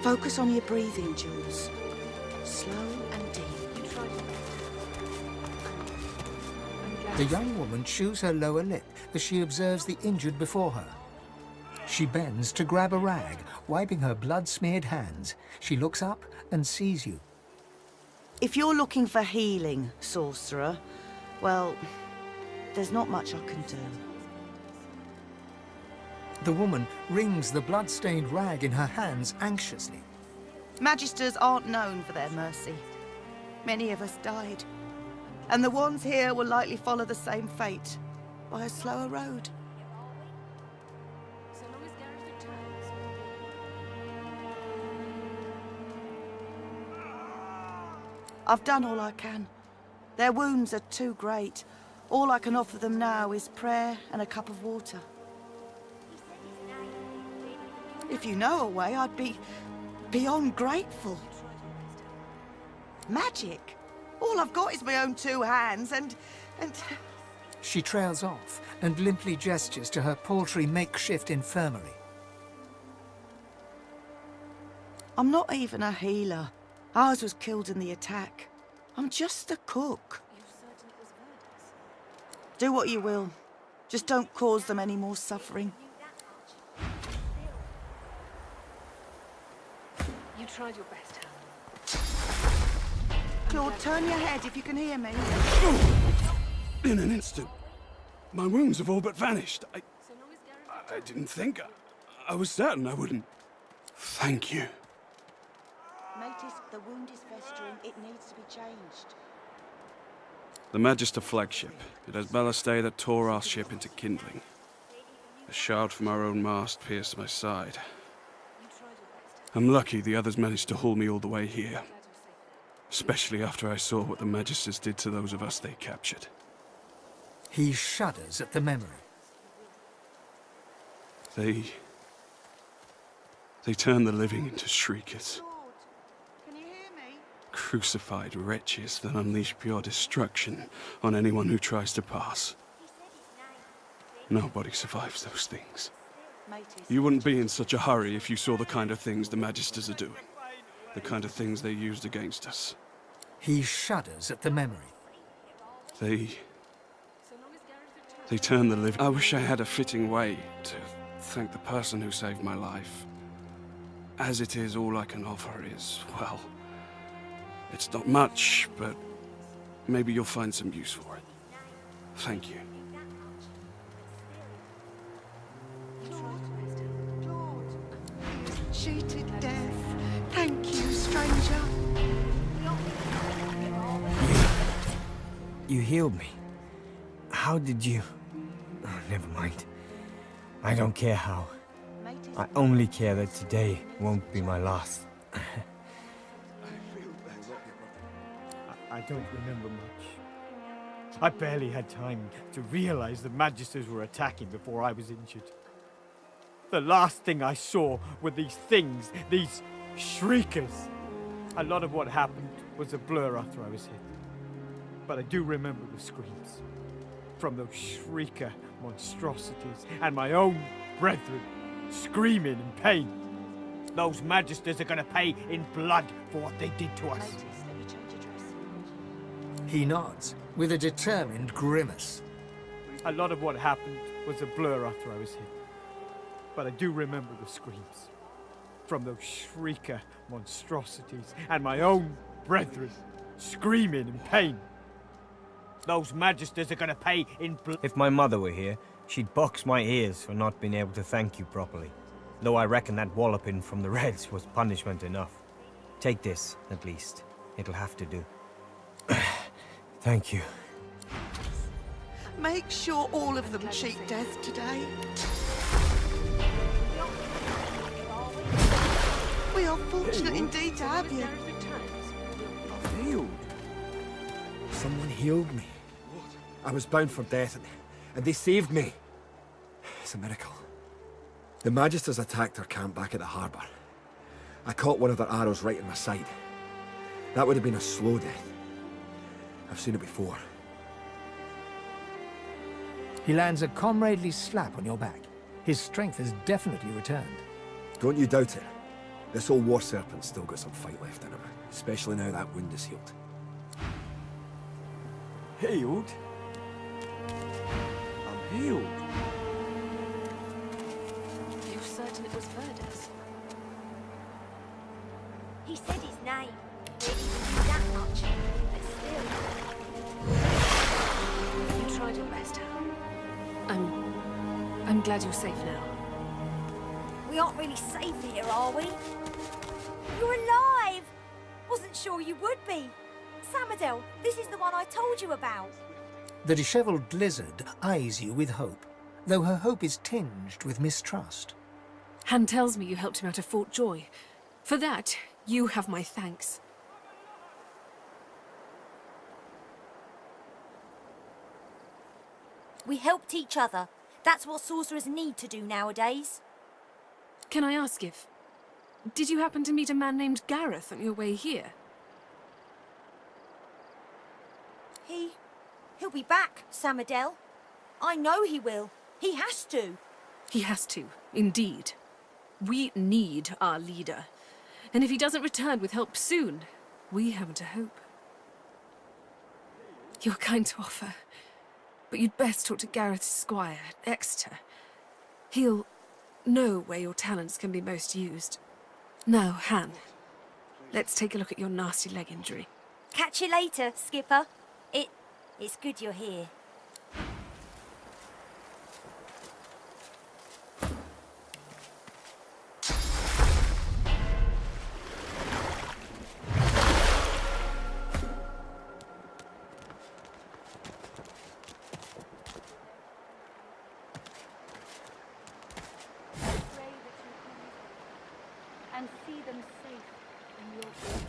Focus on your breathing, Jules. Slow and deep. The young woman chews her lower lip as she observes the injured before her. She bends to grab a rag, wiping her blood-smeared hands. She looks up and sees you. If you're looking for healing, sorcerer, well, there's not much I can do. The woman wrings the blood-stained rag in her hands anxiously. Magisters aren't known for their mercy. Many of us died. And the ones here will likely follow the same fate, by a slower road. I've done all I can. Their wounds are too great. All I can offer them now is prayer and a cup of water. If you know a way, I'd be beyond grateful. Magic? All I've got is my own 2 hands and... She trails off and limply gestures to her paltry makeshift infirmary. I'm not even a healer. Ours was killed in the attack. I'm just a cook. Do what you will. Just don't cause them any more suffering. You tried your best, Claude, turn your head if you can hear me. In an instant. My wounds have all but vanished. I didn't think. I was certain I wouldn't. Thank you. Matis, the wound is festering. It needs to be changed. The Magister flagship. It has ballastay that tore our ship into kindling. A shard from our own mast pierced my side. I'm lucky the others managed to haul me all the way here. Especially after I saw what the Magisters did to those of us they captured. He shudders at the memory. They turned the living into shriekers. Can you hear me? Crucified wretches that unleash pure destruction on anyone who tries to pass. Nobody survives those things. Matis. You wouldn't be in such a hurry if you saw the kind of things the Magisters are doing. The kind of things they used against us. He shudders at the memory. They turned the living... I wish I had a fitting way to thank the person who saved my life. As it is, all I can offer is, well... It's not much, but maybe you'll find some use for it. Thank you. Cheated death. Thank you, stranger. You healed me. How did you... Oh, never mind. I don't care how. I only care that today won't be my last. I don't remember much. I barely had time to realize the Magisters were attacking before I was injured. The last thing I saw were these things, these shriekers. A lot of what happened was a blur after I was hit. But I do remember the screams from those shrieker monstrosities and my own brethren screaming in pain. Those Magisters are gonna pay in blood for what they did to us. He nods with a determined grimace. A lot of what happened was a blur after I was hit. But I do remember the screams from those shrieker monstrosities and my own brethren screaming in pain. Those Magisters are gonna pay in blood. If my mother were here, she'd box my ears for not being able to thank you properly. Though I reckon that walloping from the Reds was punishment enough. Take this, at least. It'll have to do. Thank you. Make sure all of them cheat death today. We are fortunate indeed to have you. I've healed. Someone healed me. I was bound for death, and they saved me. It's a miracle. The Magisters attacked our camp back at the harbour. I caught one of their arrows right in my side. That would have been a slow death. I've seen it before. He lands a comradely slap on your back. His strength has definitely returned. Don't you doubt it. This old war serpent's still got some fight left in him, especially now that wound is healed. Healed? I'm healed. You're certain it was Verdes? He said his name. Didn't even do that much. But still. You tried your best, Hal. I'm glad you're safe now. We aren't really safe here, are we? You're alive! Wasn't sure you would be. Samadel, this is the one I told you about. The dishevelled lizard eyes you with hope, though her hope is tinged with mistrust. Han tells me you helped him out of Fort Joy. For that, you have my thanks. We helped each other. That's what sorcerers need to do nowadays. Can I ask if... Did you happen to meet a man named Gareth on your way here? He'll be back, Samadel. I know he will. He has to. He has to, indeed. We need our leader. And if he doesn't return with help soon, we haven't a hope. You're kind to offer, but you'd best talk to Gareth's squire, Exeter. He'll know where your talents can be most used. Now, Han, let's take a look at your nasty leg injury. Catch you later, Skipper. It's good you're here. And see them safe in your place.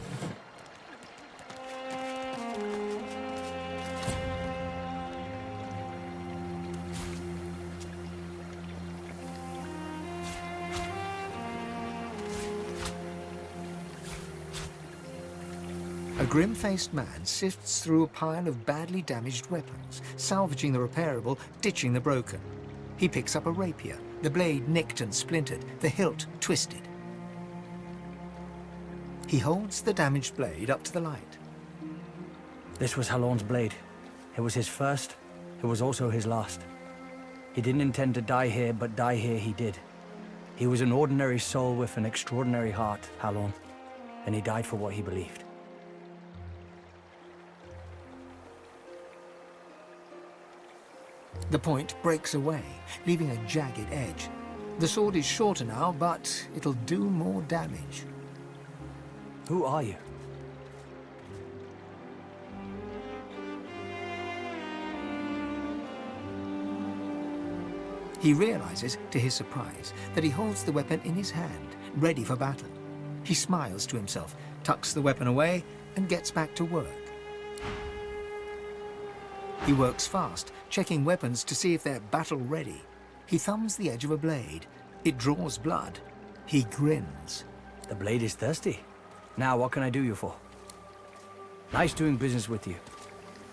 A grim-faced man sifts through a pile of badly damaged weapons, salvaging the repairable, ditching the broken. He picks up a rapier, the blade nicked and splintered, the hilt twisted. He holds the damaged blade up to the light. This was Halorn's blade. It was his first, it was also his last. He didn't intend to die here, but die here he did. He was an ordinary soul with an extraordinary heart, Halorn, and he died for what he believed. The point breaks away, leaving a jagged edge. The sword is shorter now, but it'll do more damage. Who are you? He realizes, to his surprise, that he holds the weapon in his hand, ready for battle. He smiles to himself, tucks the weapon away, and gets back to work. He works fast, checking weapons to see if they're battle-ready. He thumbs the edge of a blade. It draws blood. He grins. The blade is thirsty. Now what can I do you for? Nice doing business with you.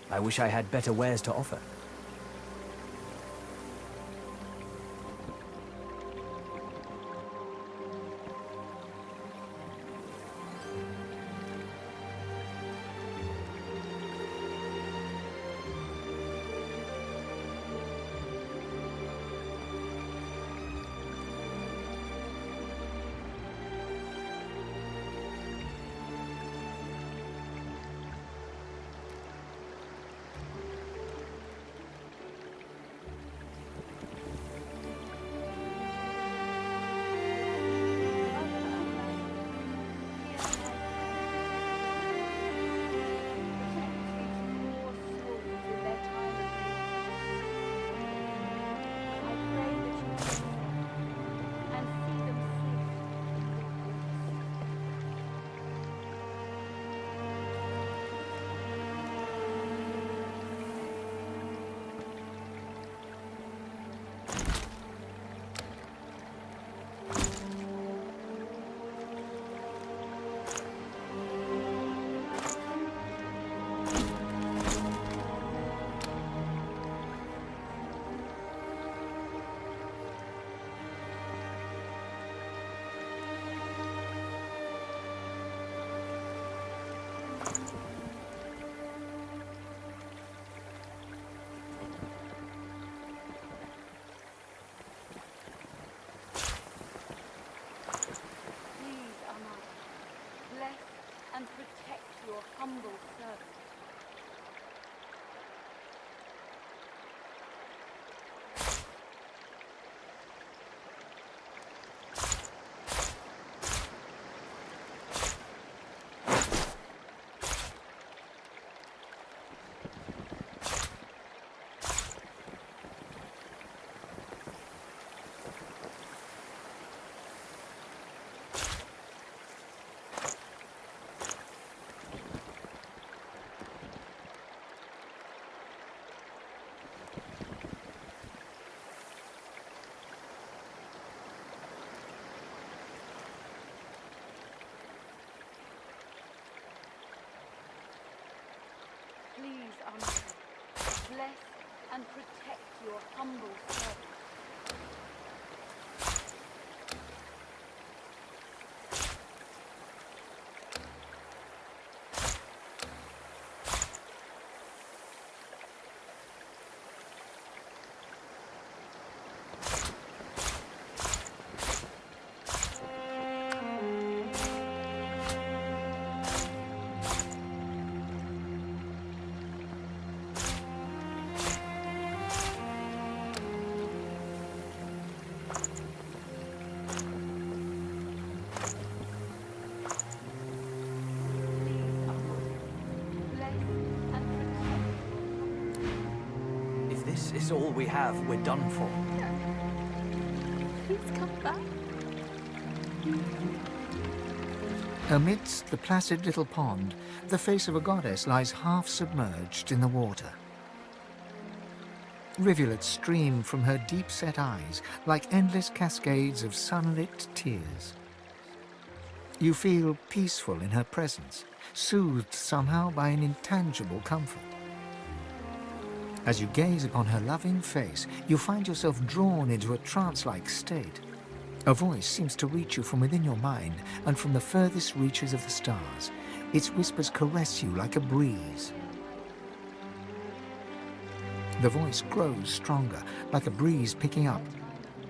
I wish I had better wares to offer. unto. Bless and protect your humble servant. If this is all we have, we're done for. Please come back. Amidst the placid little pond, the face of a goddess lies half submerged in the water. Rivulets stream from her deep-set eyes like endless cascades of sunlit tears. You feel peaceful in her presence, soothed somehow by an intangible comfort. As you gaze upon her loving face, you find yourself drawn into a trance-like state. A voice seems to reach you from within your mind and from the furthest reaches of the stars. Its whispers caress you like a breeze. The voice grows stronger, like a breeze picking up.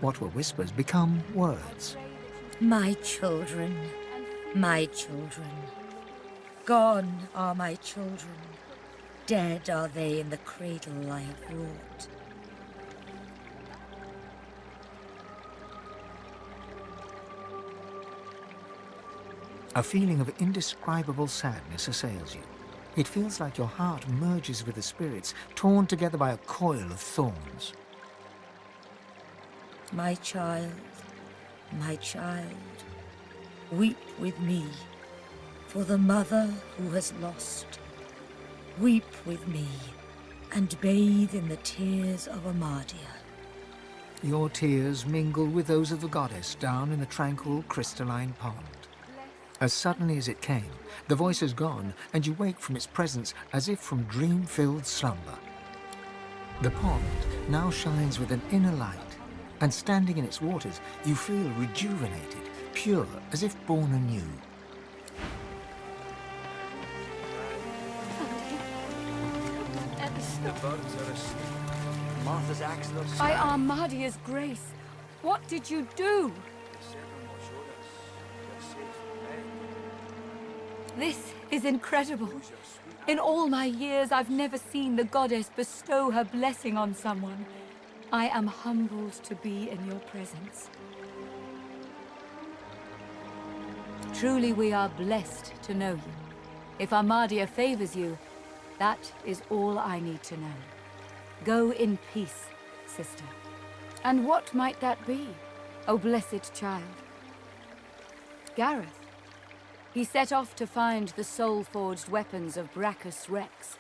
What were whispers become words. My children, my children. Gone are my children. Dead are they in the cradle I have wrought. A feeling of indescribable sadness assails you. It feels like your heart merges with the spirits, torn together by a coil of thorns. My child, weep with me for the mother who has lost. Weep with me and bathe in the tears of Amadia. Your tears mingle with those of the goddess down in the tranquil crystalline pond. As suddenly as it came, the voice is gone, and you wake from its presence as if from dream-filled slumber. The pond now shines with an inner light, and standing in its waters, you feel rejuvenated, pure, as if born anew. The birds are asleep. Martha's axe looks... By Amadia's grace, what did you do? This is incredible. In all my years, I've never seen the goddess bestow her blessing on someone. I am humbled to be in your presence. Truly, we are blessed to know you. If Amadia favors you, that is all I need to know. Go in peace, sister. And what might that be, O blessed child? Gareth. He set off to find the soul-forged weapons of Braccus Rex.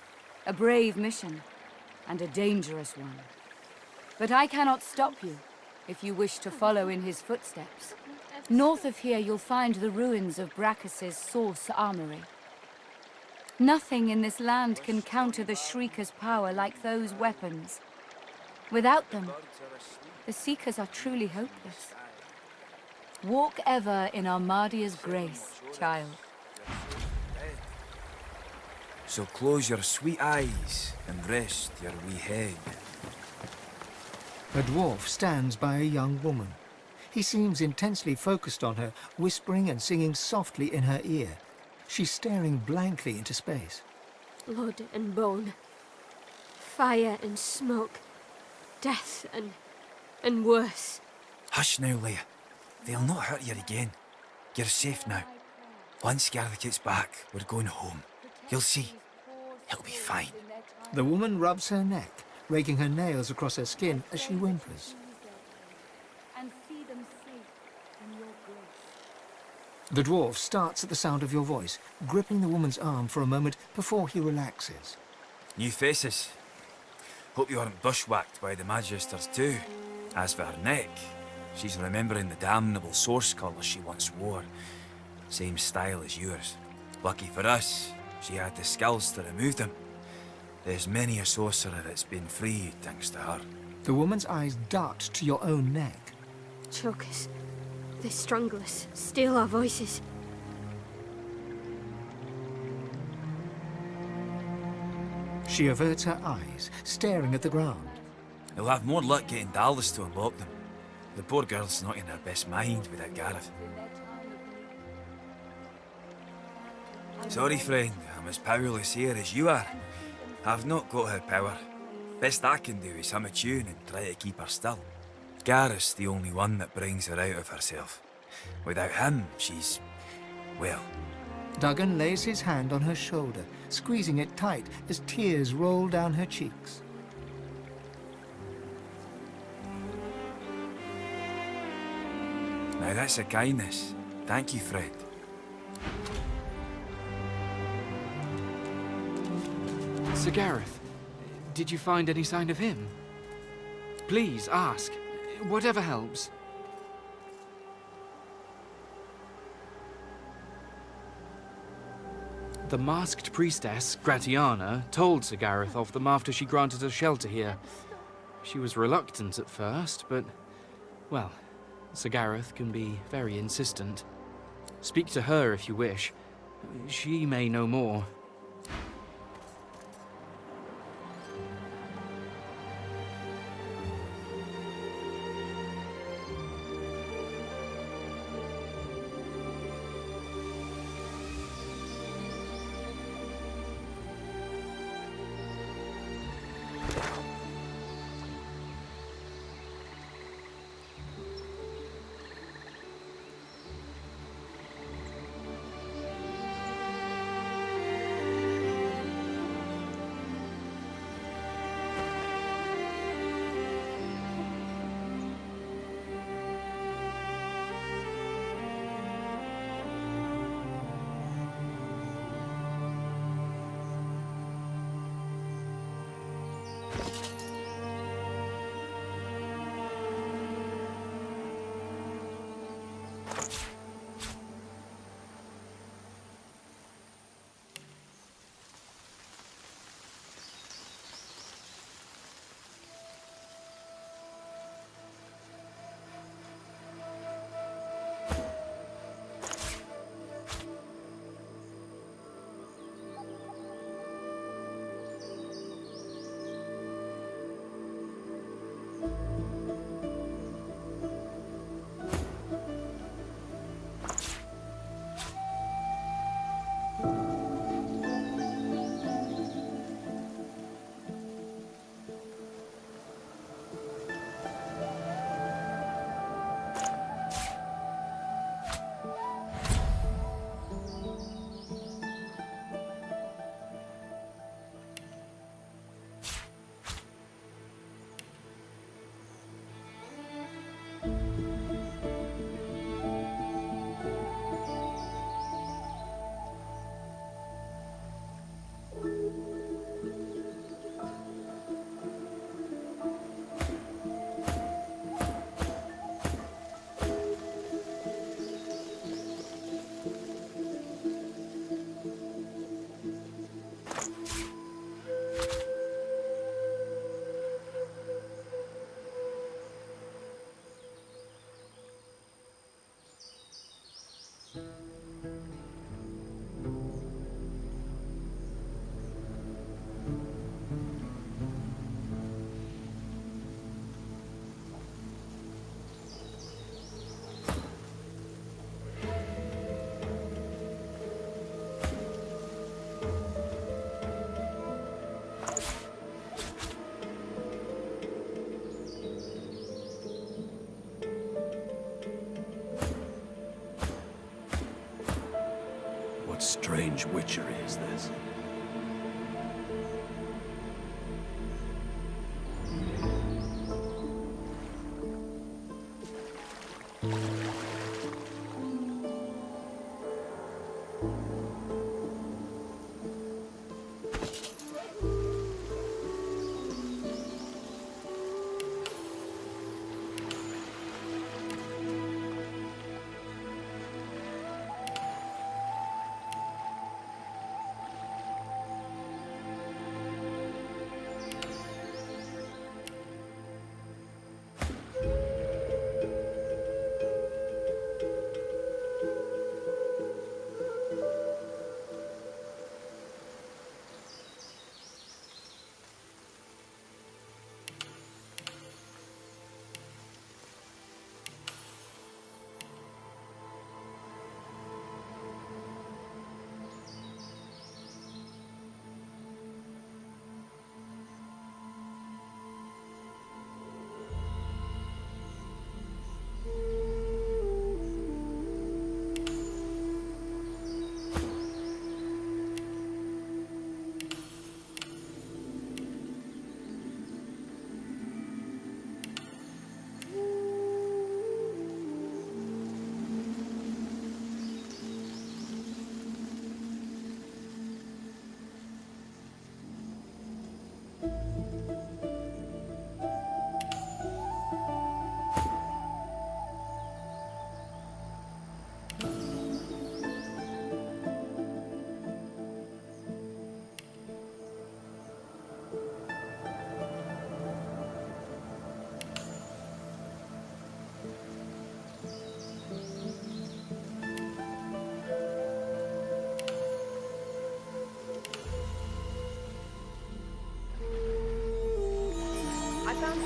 A brave mission, and a dangerous one. But I cannot stop you, if you wish to follow in his footsteps. North of here, you'll find the ruins of Braccus's source armory. Nothing in this land can counter the Shrieker's power like those weapons. Without them, the Seekers are truly hopeless. Walk ever in Amadia's grace, child. So close your sweet eyes and rest your wee head. A dwarf stands by a young woman. He seems intensely focused on her, whispering and singing softly in her ear. She's staring blankly into space. Blood and bone, fire and smoke, death and worse. Hush now, Leia. They'll not hurt you again. You're safe now. Once Gareth gets back, we're going home. You'll see. He'll be fine. The woman rubs her neck, raking her nails across her skin as she whimpers. And see them safe in your grace. The dwarf starts at the sound of your voice, gripping the woman's arm for a moment before he relaxes. New faces. Hope you aren't bushwhacked by the Magisters too. As for her neck, she's remembering the damnable source colours she once wore. Same style as yours. Lucky for us, she had the skills to remove them. There's many a sorcerer that's been freed thanks to her. The woman's eyes dart to your own neck. Choke us. They strangle us, steal our voices. She averts her eyes, staring at the ground. He'll have more luck getting Dallas to unlock them. The poor girl's not in her best mind without Gareth. Sorry, friend. I'm as powerless here as you are. I've not got her power. Best I can do is hum a tune and try to keep her still. Gareth's the only one that brings her out of herself. Without him, she's... well... Duggan lays his hand on her shoulder, squeezing it tight as tears roll down her cheeks. Now that's a kindness. Thank you, friend. Sir Gareth, did you find any sign of him? Please, ask. Whatever helps. The masked priestess, Gratiana, told Sir Gareth of them after she granted us shelter here. She was reluctant at first, but... well, Sir Gareth can be very insistent. Speak to her if you wish. She may know more. What strange witchery is this?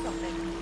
something.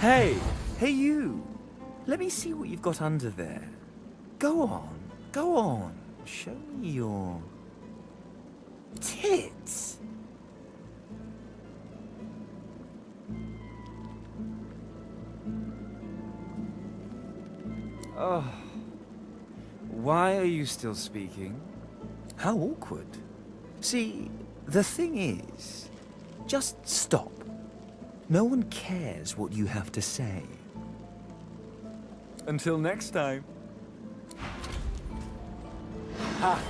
Hey! Hey you! Let me see what you've got under there. Go on, go on. Show me your... tits! Oh. Why are you still speaking? How awkward. See, the thing is, just stop. No one cares what you have to say. Until next time. Ha!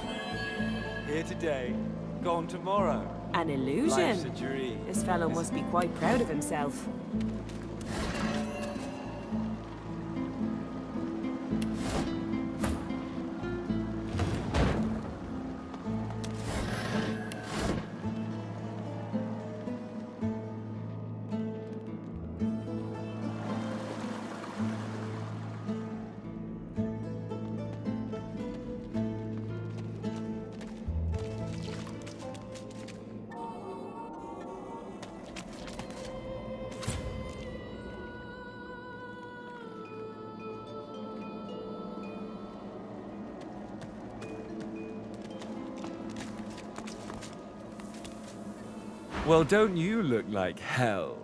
Here today, gone tomorrow. An illusion. Life's a dream. This fellow must be quite proud of himself. Well, don't you look like hell?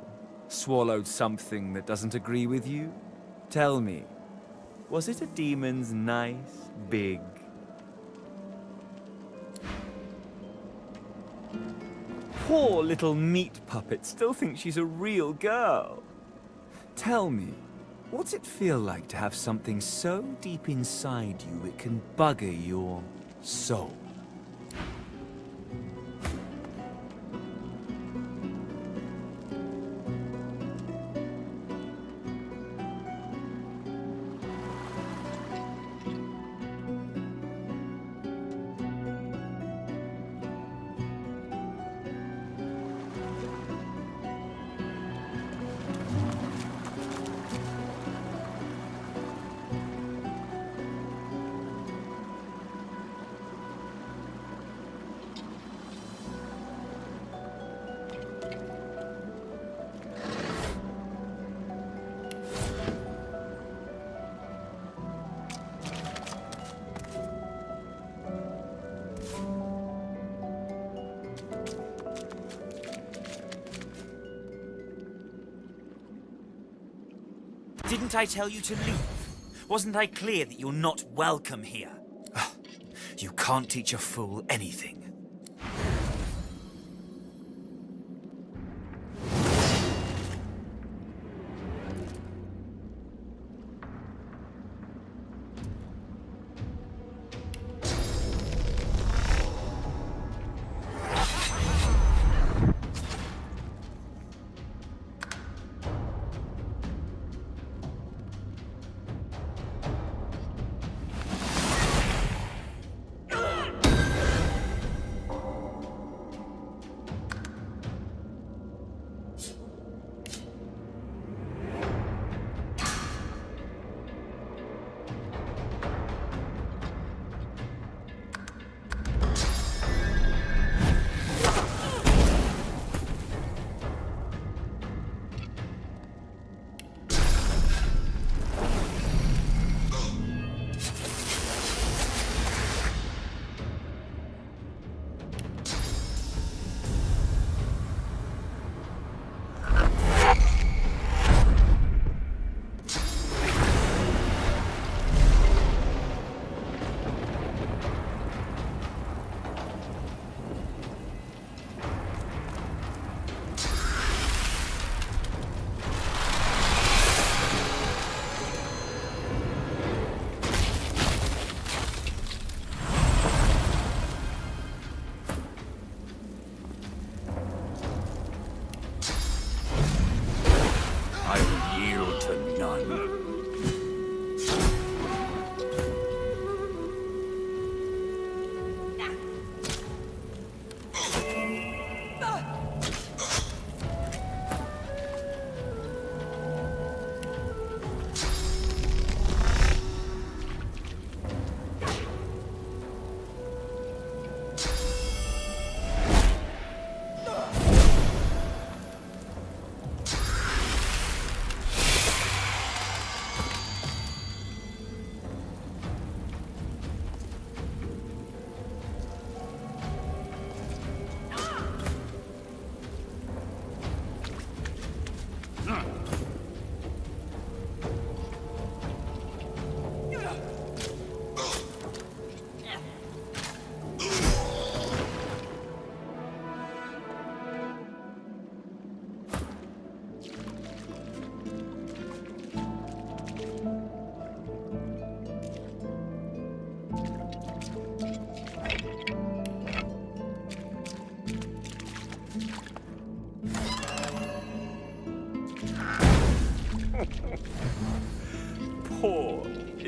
Swallowed something that doesn't agree with you? Tell me, was it a demon's nice, big... Poor little meat puppet still thinks she's a real girl. Tell me, what's it feel like to have something so deep inside you it can bugger your soul? Didn't I tell you to leave? Wasn't I clear that you're not welcome here? You can't teach a fool anything.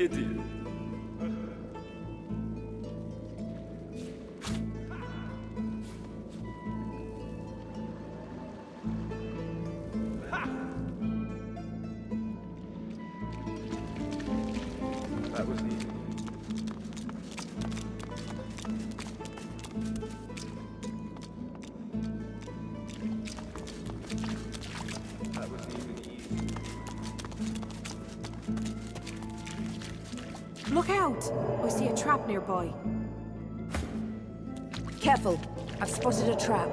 idiot. That was easy. That was even easy. Look out! I see a trap nearby. Careful! I've spotted a trap.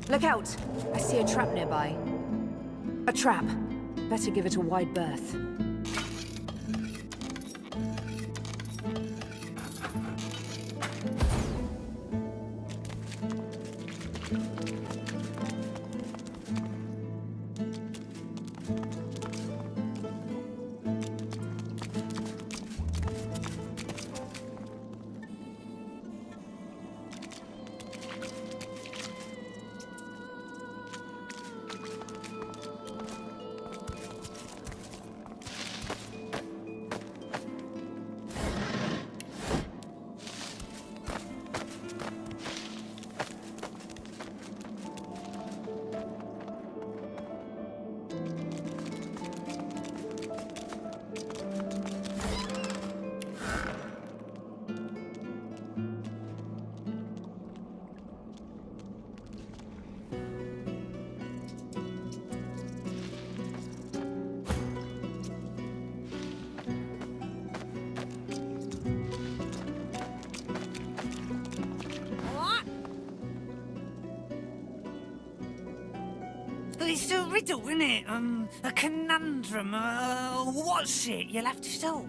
Look out! I see a trap nearby. A trap. Better give it a wide berth. It's a riddle, isn't it? A conundrum. What's it you'll have to solve?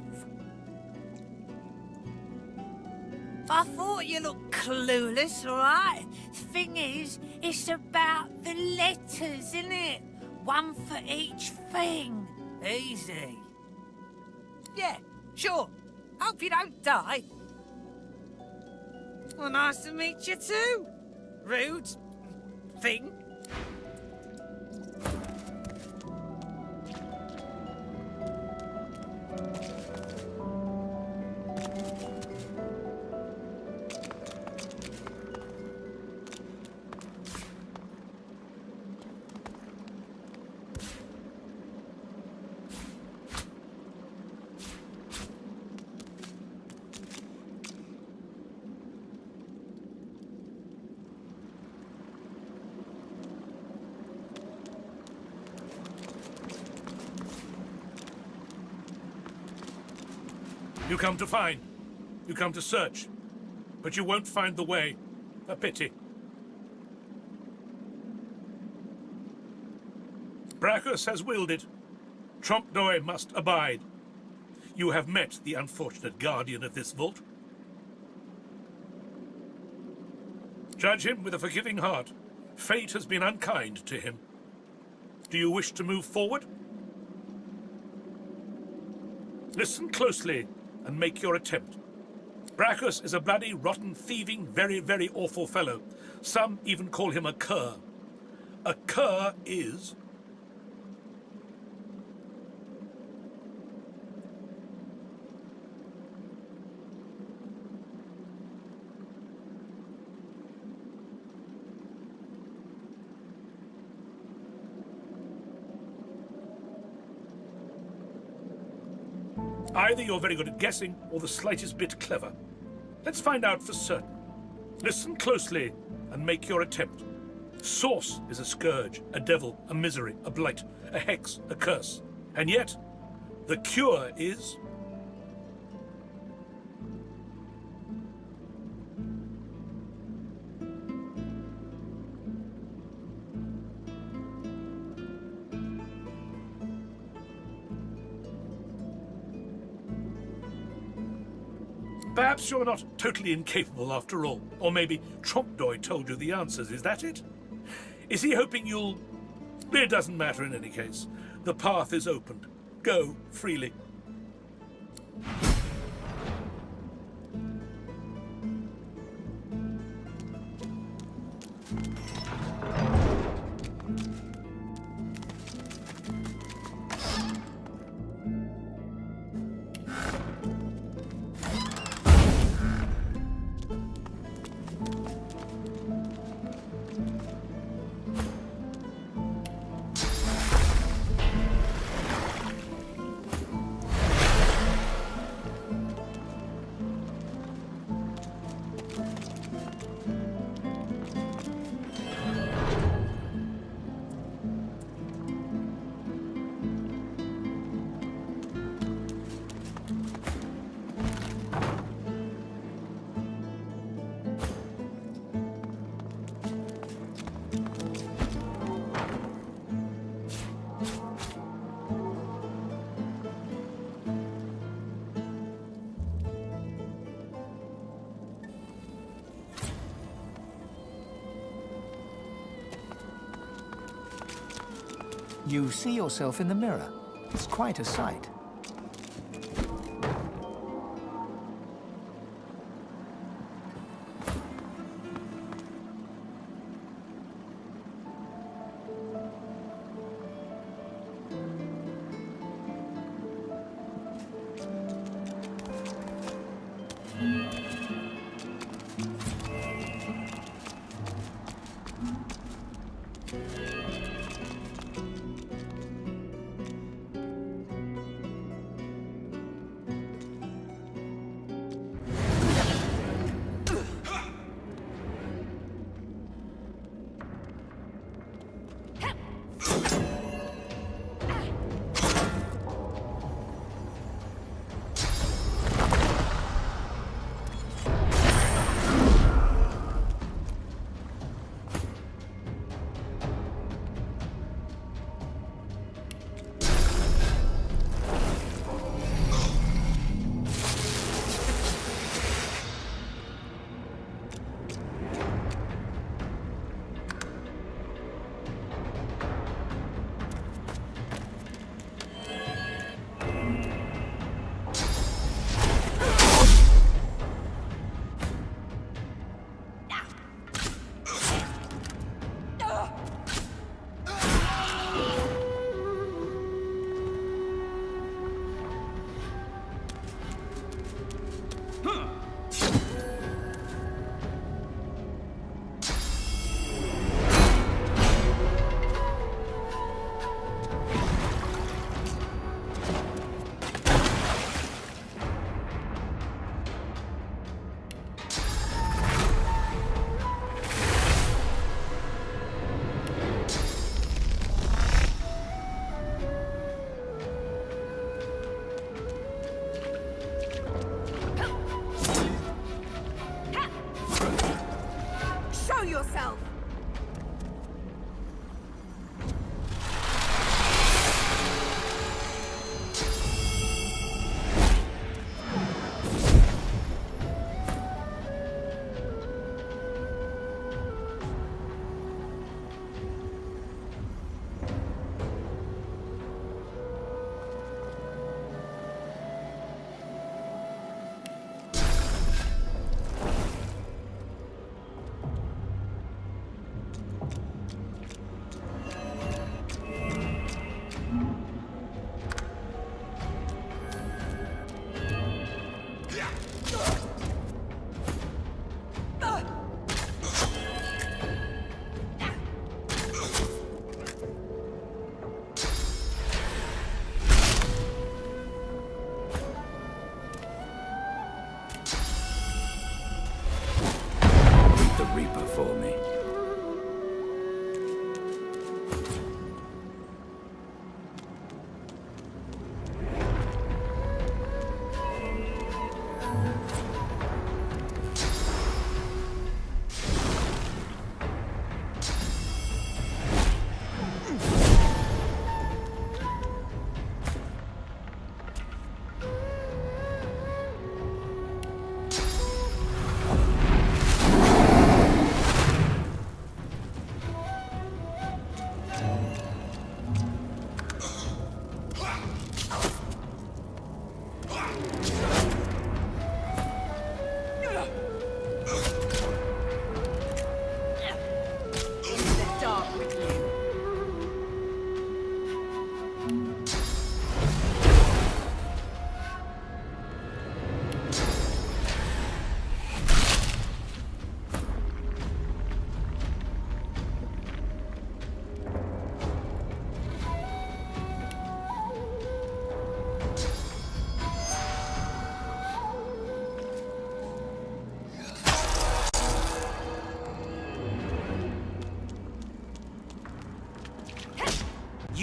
I thought you looked clueless, all right? Thing is, it's about the letters, isn't it? One for each thing. Easy. Yeah, sure. Hope you don't die. Well, nice to meet you too. Rude thing. You come to find. You come to search. But you won't find the way. A pity. Braccus has willed it. Trompdoy must abide. You have met the unfortunate guardian of this vault. Judge him with a forgiving heart. Fate has been unkind to him. Do you wish to move forward? Listen closely and make your attempt. Braccus is a bloody, rotten, thieving, very, very awful fellow. Some even call him a cur. A cur is... Either you're very good at guessing, or the slightest bit clever. Let's find out for certain. Listen closely, and make your attempt. Source is a scourge, a devil, a misery, a blight, a hex, a curse. And yet, the cure is... Perhaps you're not totally incapable after all. Or maybe Trompdoy told you the answers, is that it? Is he hoping you'll It doesn't matter in any case. The path is opened. Go freely. You see yourself in the mirror. It's quite a sight.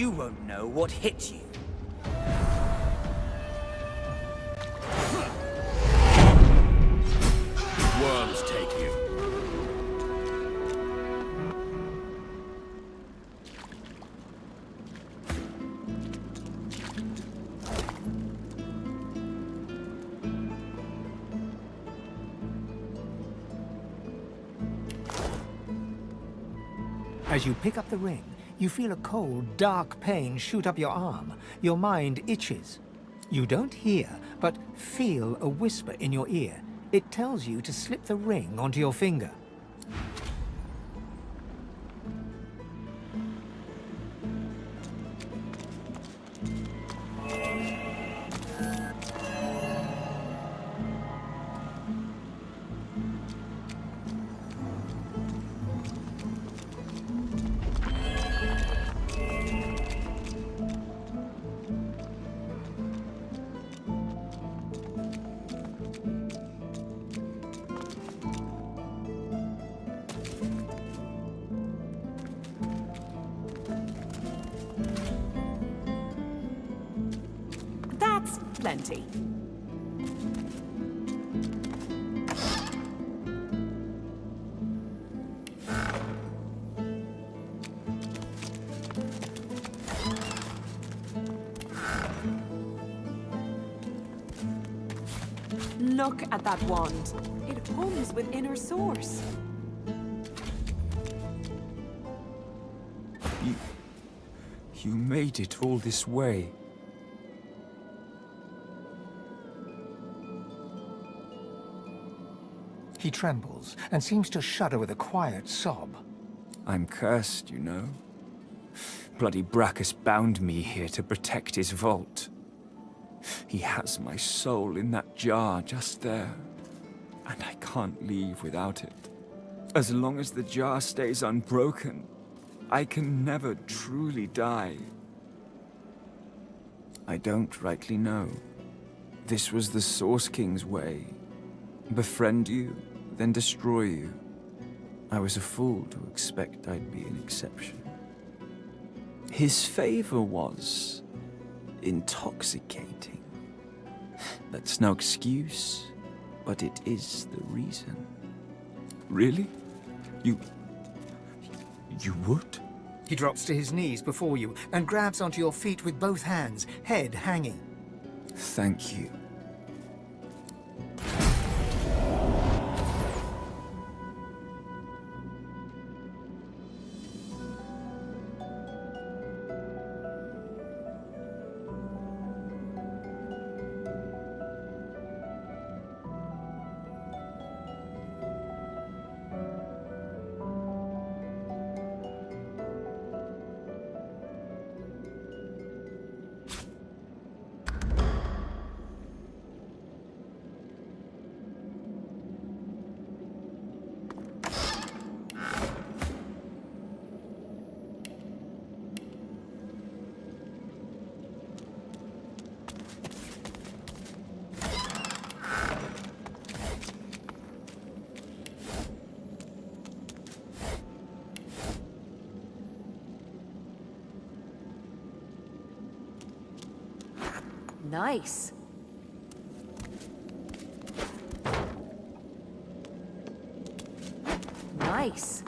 you won't know what hit you. Worms take you. As you pick up the ring, you feel a cold, dark pain shoot up your arm. Your mind itches. You don't hear, but feel a whisper in your ear. It tells you to slip the ring onto your finger. That's plenty. Look at that wand. It hums with inner source. You made it all this way. He trembles and seems to shudder with a quiet sob. I'm cursed, you know. Bloody Braccus bound me here to protect his vault. He has my soul in that jar just there, and I can't leave without it. As long as the jar stays unbroken, I can never truly die. I don't rightly know. This was the Source King's way. Befriend you, then destroy you. I was a fool to expect I'd be an exception. His favor was intoxicating. That's no excuse, but it is the reason. Really? You would? He drops to his knees before you and grabs onto your feet with both hands, head hanging. Thank you. Nice. Nice.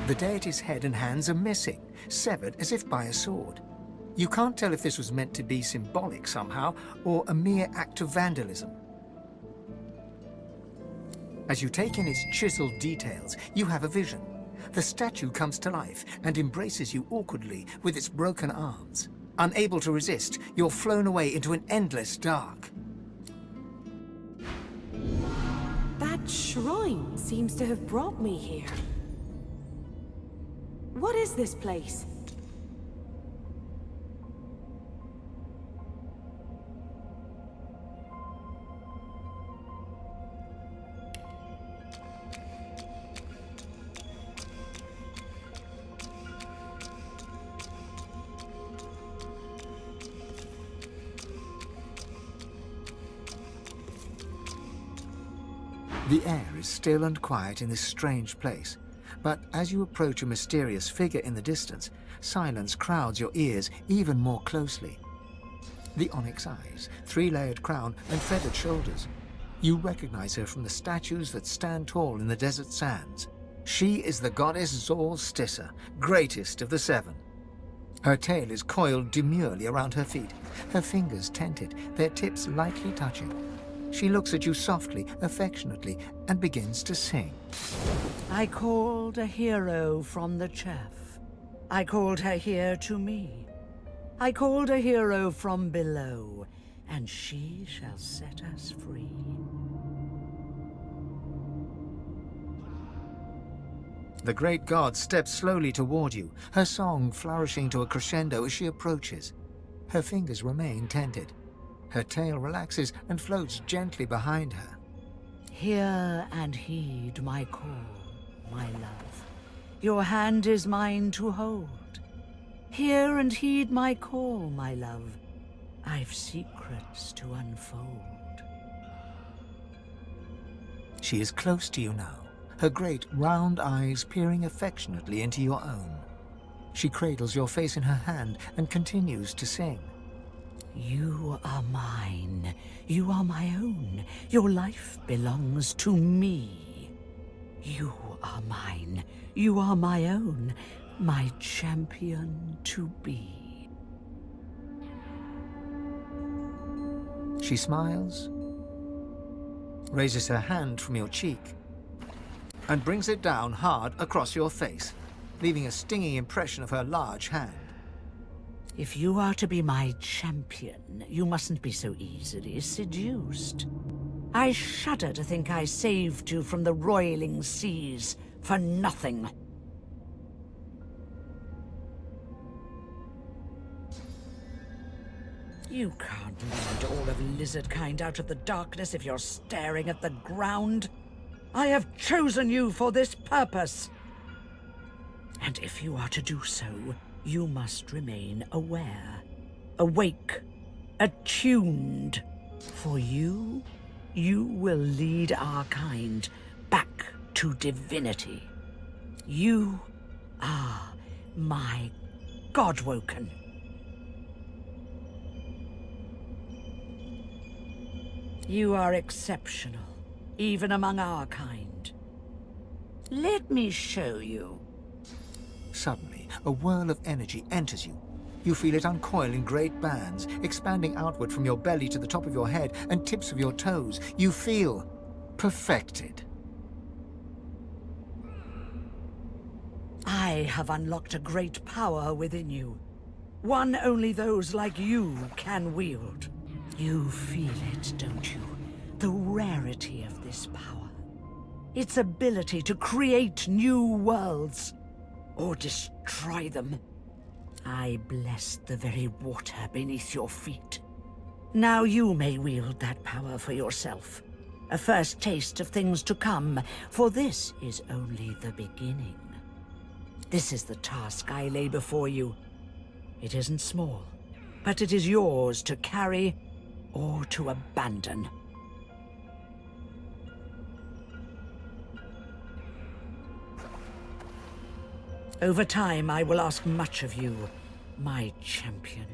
The deity's head and hands are missing, severed as if by a sword. You can't tell if this was meant to be symbolic somehow, or a mere act of vandalism. As you take in its chiseled details, you have a vision. The statue comes to life and embraces you awkwardly with its broken arms. Unable to resist, you're flown away into an endless dark. That shrine seems to have brought me here. What is this place? The air is still and quiet in this strange place, but as you approach a mysterious figure in the distance, silence crowds your ears even more closely. The onyx eyes, three-layered crown, and feathered shoulders. You recognize her from the statues that stand tall in the desert sands. She is the goddess Zorl-Stissa, greatest of the seven. Her tail is coiled demurely around her feet, her fingers tented, their tips lightly touching. She looks at you softly, affectionately, and begins to sing. I called a hero from the chaff. I called her here to me. I called a hero from below, and she shall set us free. The great god steps slowly toward you, her song flourishing to a crescendo as she approaches. Her fingers remain tented. Her tail relaxes and floats gently behind her. Hear and heed my call, my love. Your hand is mine to hold. Hear and heed my call, my love. I've secrets to unfold. She is close to you now, her great round eyes peering affectionately into your own. She cradles your face in her hand and continues to sing. You are mine. You are my own. Your life belongs to me. You are mine. You are my own. My champion to be. She smiles, raises her hand from your cheek, and brings it down hard across your face, leaving a stinging impression of her large hand. If you are to be my champion, you mustn't be so easily seduced. I shudder to think I saved you from the roiling seas for nothing. You can't lead all of lizard kind out of the darkness if you're staring at the ground. I have chosen you for this purpose. And if you are to do so, you must remain aware, awake, attuned. For you will lead our kind back to divinity. You are my Godwoken. You are exceptional, even among our kind. Let me show you. Suddenly, a whirl of energy enters you. You feel it uncoil in great bands, expanding outward from your belly to the top of your head and tips of your toes. You feel perfected. I have unlocked a great power within you. One only those like you can wield. You feel it, don't you? The rarity of this power. Its ability to create new worlds. Or destroy them. I blessed the very water beneath your feet. Now you may wield that power for yourself. A first taste of things to come, for this is only the beginning. This is the task I lay before you. It isn't small, but it is yours to carry or to abandon. Over time, I will ask much of you, my champion.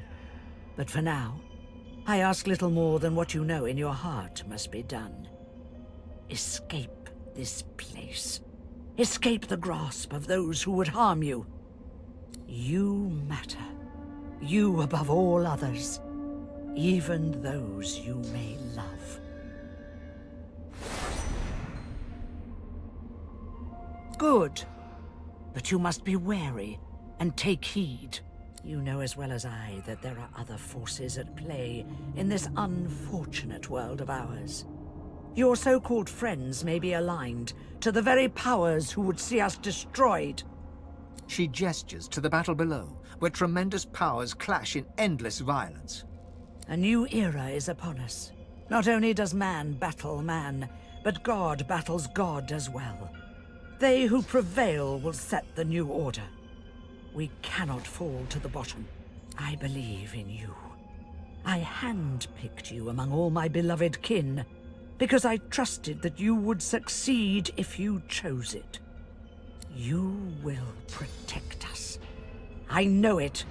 But for now, I ask little more than what you know in your heart must be done. Escape this place. Escape the grasp of those who would harm you. You matter. You above all others. Even those you may love. Good. But you must be wary and take heed. You know as well as I that there are other forces at play in this unfortunate world of ours. Your so-called friends may be aligned to the very powers who would see us destroyed. She gestures to the battle below, where tremendous powers clash in endless violence. A new era is upon us. Not only does man battle man, but God battles God as well. They who prevail will set the new order. We cannot fall to the bottom. I believe in you. I handpicked you among all my beloved kin, because I trusted that you would succeed if you chose it. You will protect us. I know it.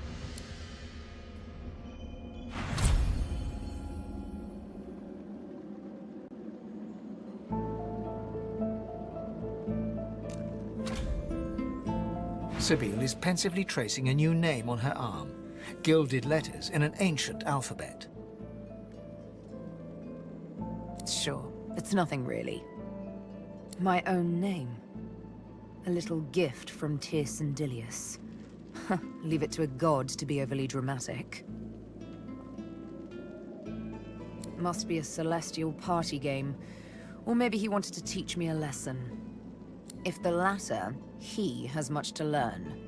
Sabine is pensively tracing a new name on her arm, gilded letters in an ancient alphabet. Sure, it's nothing really. My own name. A little gift from Tyrsendilius. Leave it to a god to be overly dramatic. Must be a celestial party game. Or maybe he wanted to teach me a lesson. If the latter, he has much to learn.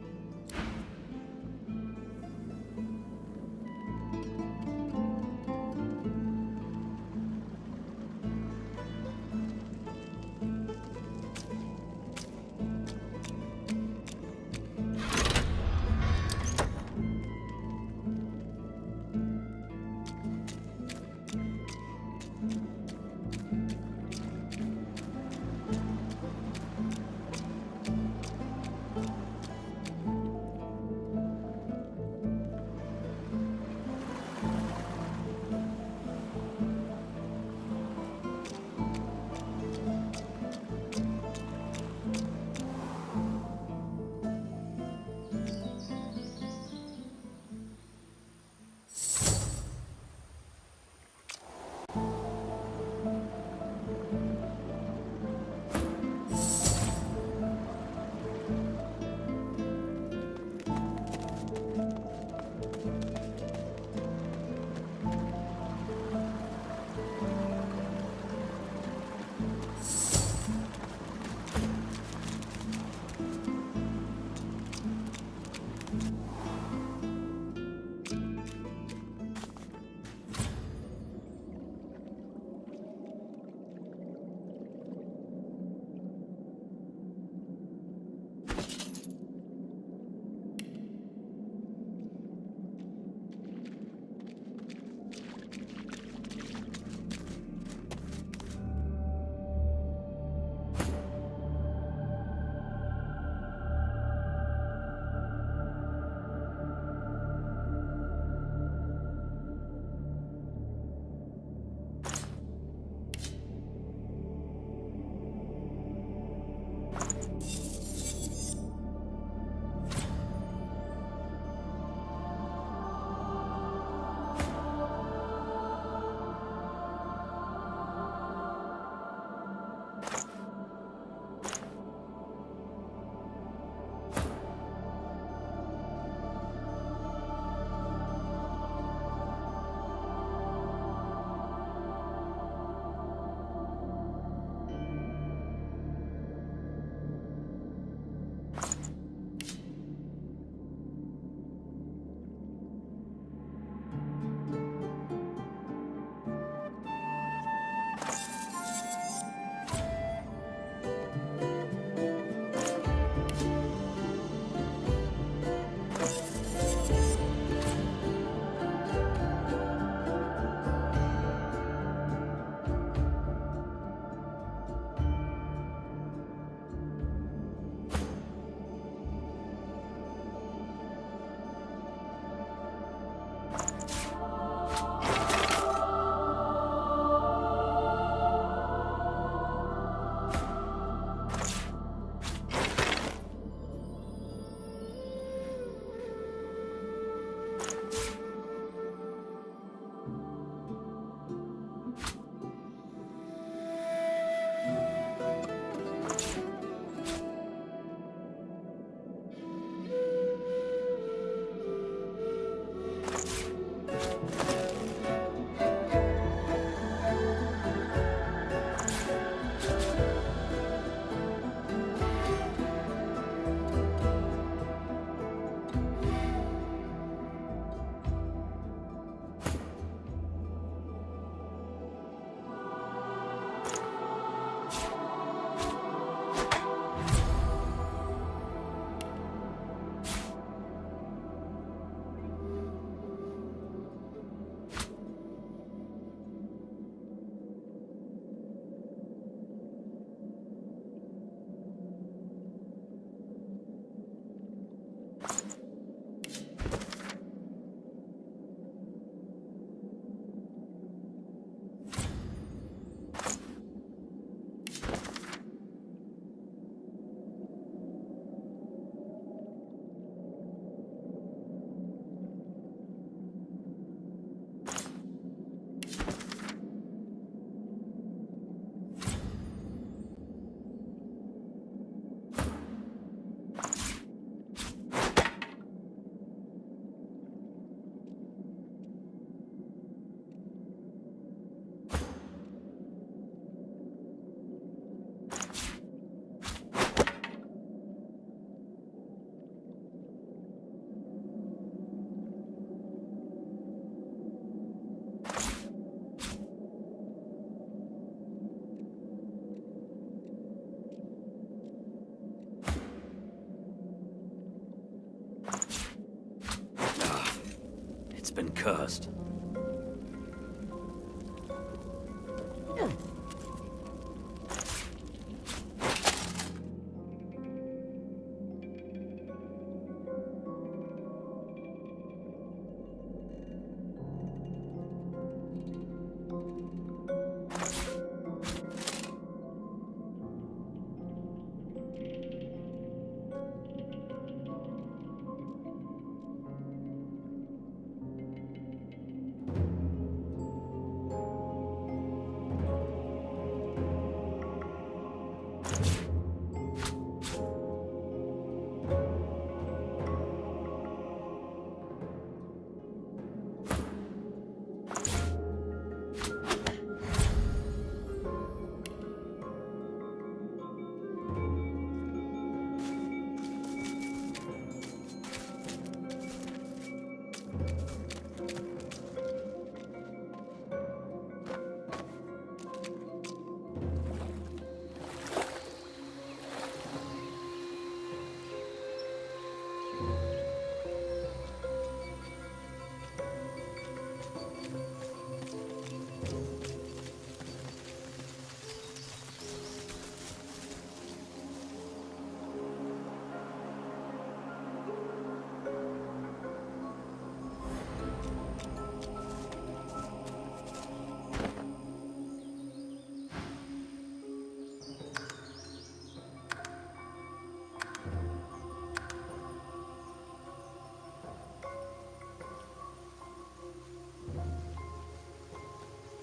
cursed.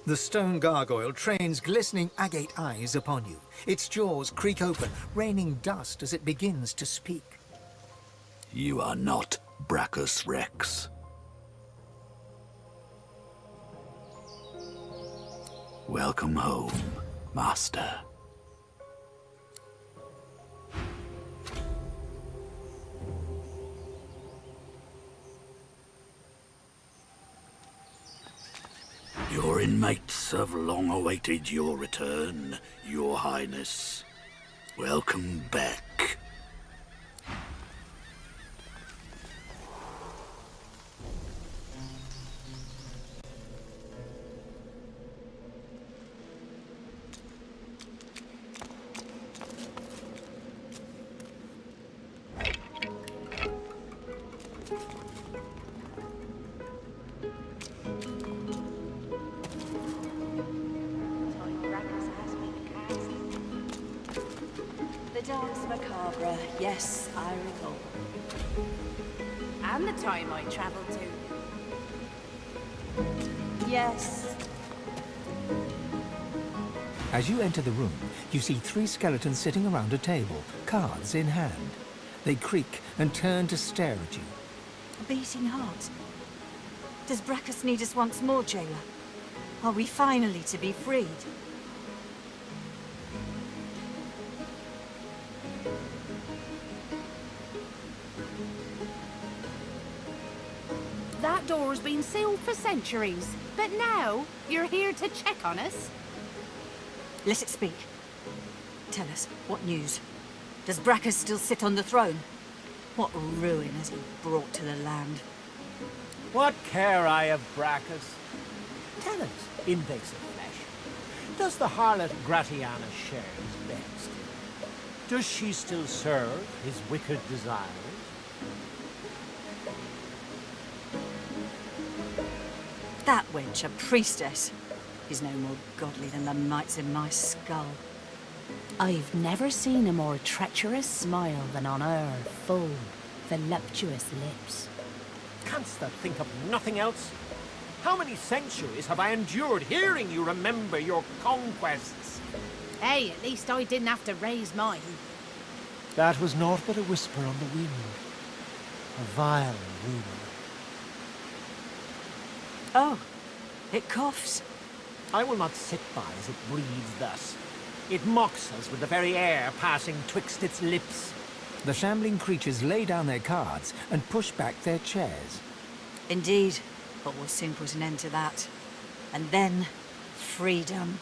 The stone gargoyle trains glistening agate eyes upon you. Its jaws creak open, raining dust as it begins to speak. You are not Braccus Rex. Welcome home, Master. Your inmates have long awaited your return, Your Highness. Welcome back. The dance macabre, yes, I recall. And the time I travelled to. Yes. As you enter the room, you see 3 skeletons sitting around a table, cards in hand. They creak and turn to stare at you. A beating heart. Does Braccus need us once more, jailer? Are we finally to be freed? That door's been sealed for centuries, but now you're here to check on us? Let it speak. Tell us, what news? Does Braccus still sit on the throne? What ruin has he brought to the land? What care I of Braccus? Tell us, invasive flesh. Does the harlot Gratiana share his bed still? Does she still serve his wicked desires? That wench, a priestess, is no more godly than the mites in my skull. I've never seen a more treacherous smile than on her full, voluptuous lips. Canst thou think of nothing else? How many centuries have I endured hearing you remember your conquests? Hey, at least I didn't have to raise mine. That was naught but a whisper on the wind. A vile rumor. Oh, it coughs. I will not sit by as it breathes thus. It mocks us with the very air passing twixt its lips. The shambling creatures lay down their cards and push back their chairs. Indeed, but we'll soon put an end to that. And then, freedom.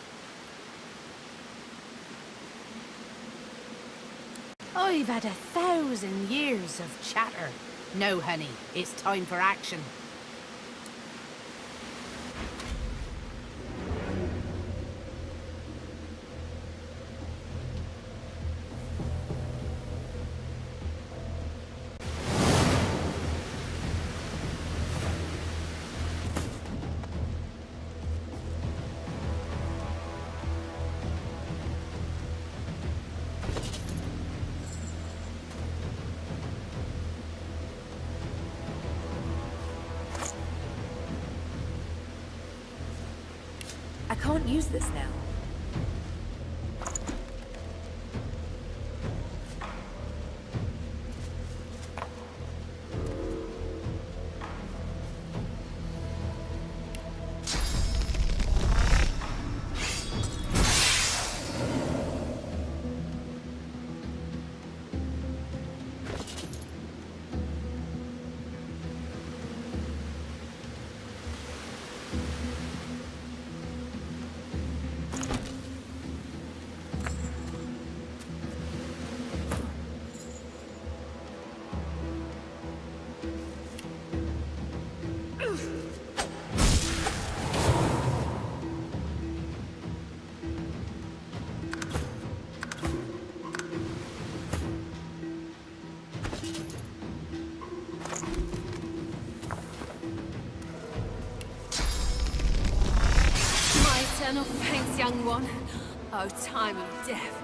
I've had 1,000 years of chatter. No, honey, it's time for action. can't use this now. Eternal thanks, young one. Oh, time of death.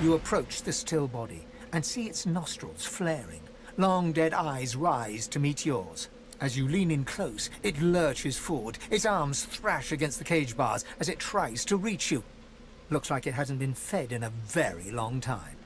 You approach the still body and see its nostrils flaring, long dead eyes rise to meet yours. As you lean in close, it lurches forward. Its arms thrash against the cage bars as it tries to reach you. Looks like it hasn't been fed in a very long time.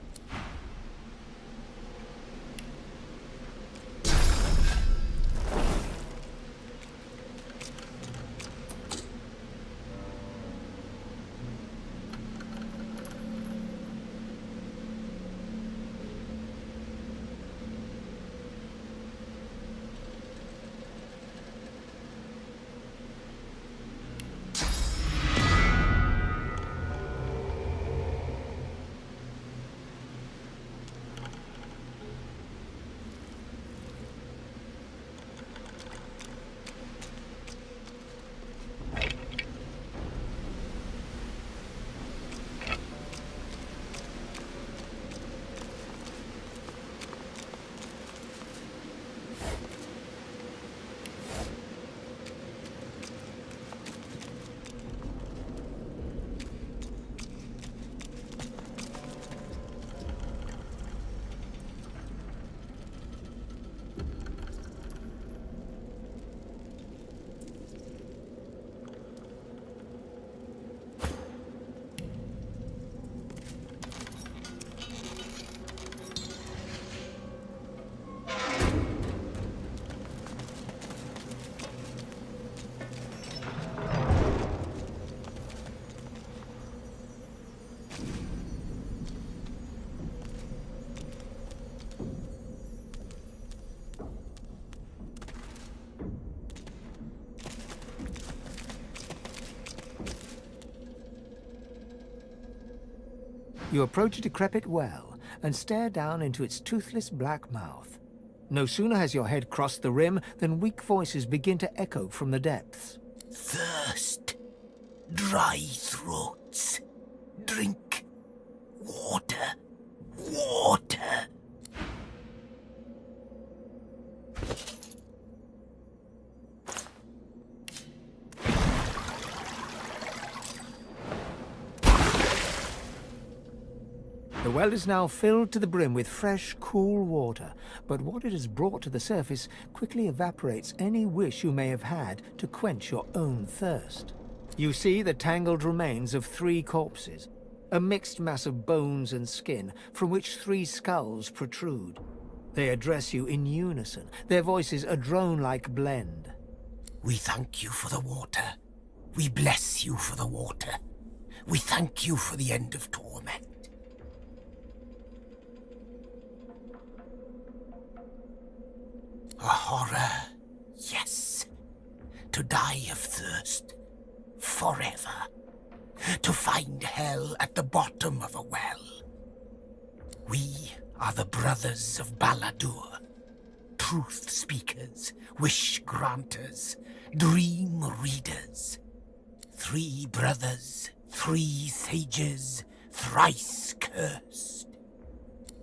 You approach a decrepit well and stare down into its toothless black mouth. No sooner has your head crossed the rim than weak voices begin to echo from the depths. Thirst, dry throats, drink, water, water. The well is now filled to the brim with fresh, cool water, but what it has brought to the surface quickly evaporates any wish you may have had to quench your own thirst. You see the tangled remains of 3 corpses, a mixed mass of bones and skin from which 3 skulls protrude. They address you in unison, their voices a drone-like blend. We thank you for the water. We bless you for the water. We thank you for the end of torment. A horror, yes. To die of thirst, forever. To find hell at the bottom of a well. We are the brothers of Baladur. Truth speakers, wish granters, dream readers. 3 brothers, 3 sages, thrice cursed.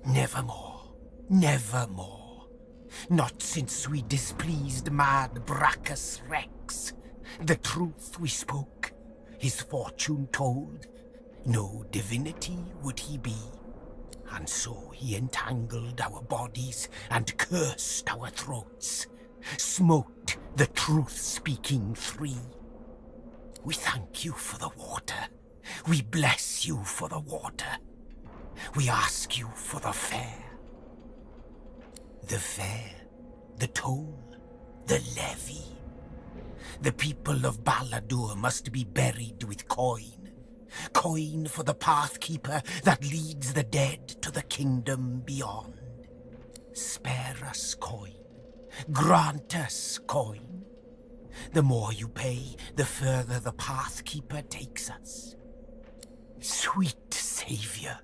Nevermore, nevermore. Not since we displeased mad Braccus Rex. The truth we spoke, his fortune told. No divinity would he be. And so he entangled our bodies and cursed our throats. Smote the truth-speaking 3. We thank you for the water. We bless you for the water. We ask you for the fare. The fare, the toll, the levy. The people of Baladur must be buried with coin. Coin for the pathkeeper that leads the dead to the kingdom beyond. Spare us coin. Grant us coin. The more you pay, the further the pathkeeper takes us. Sweet savior.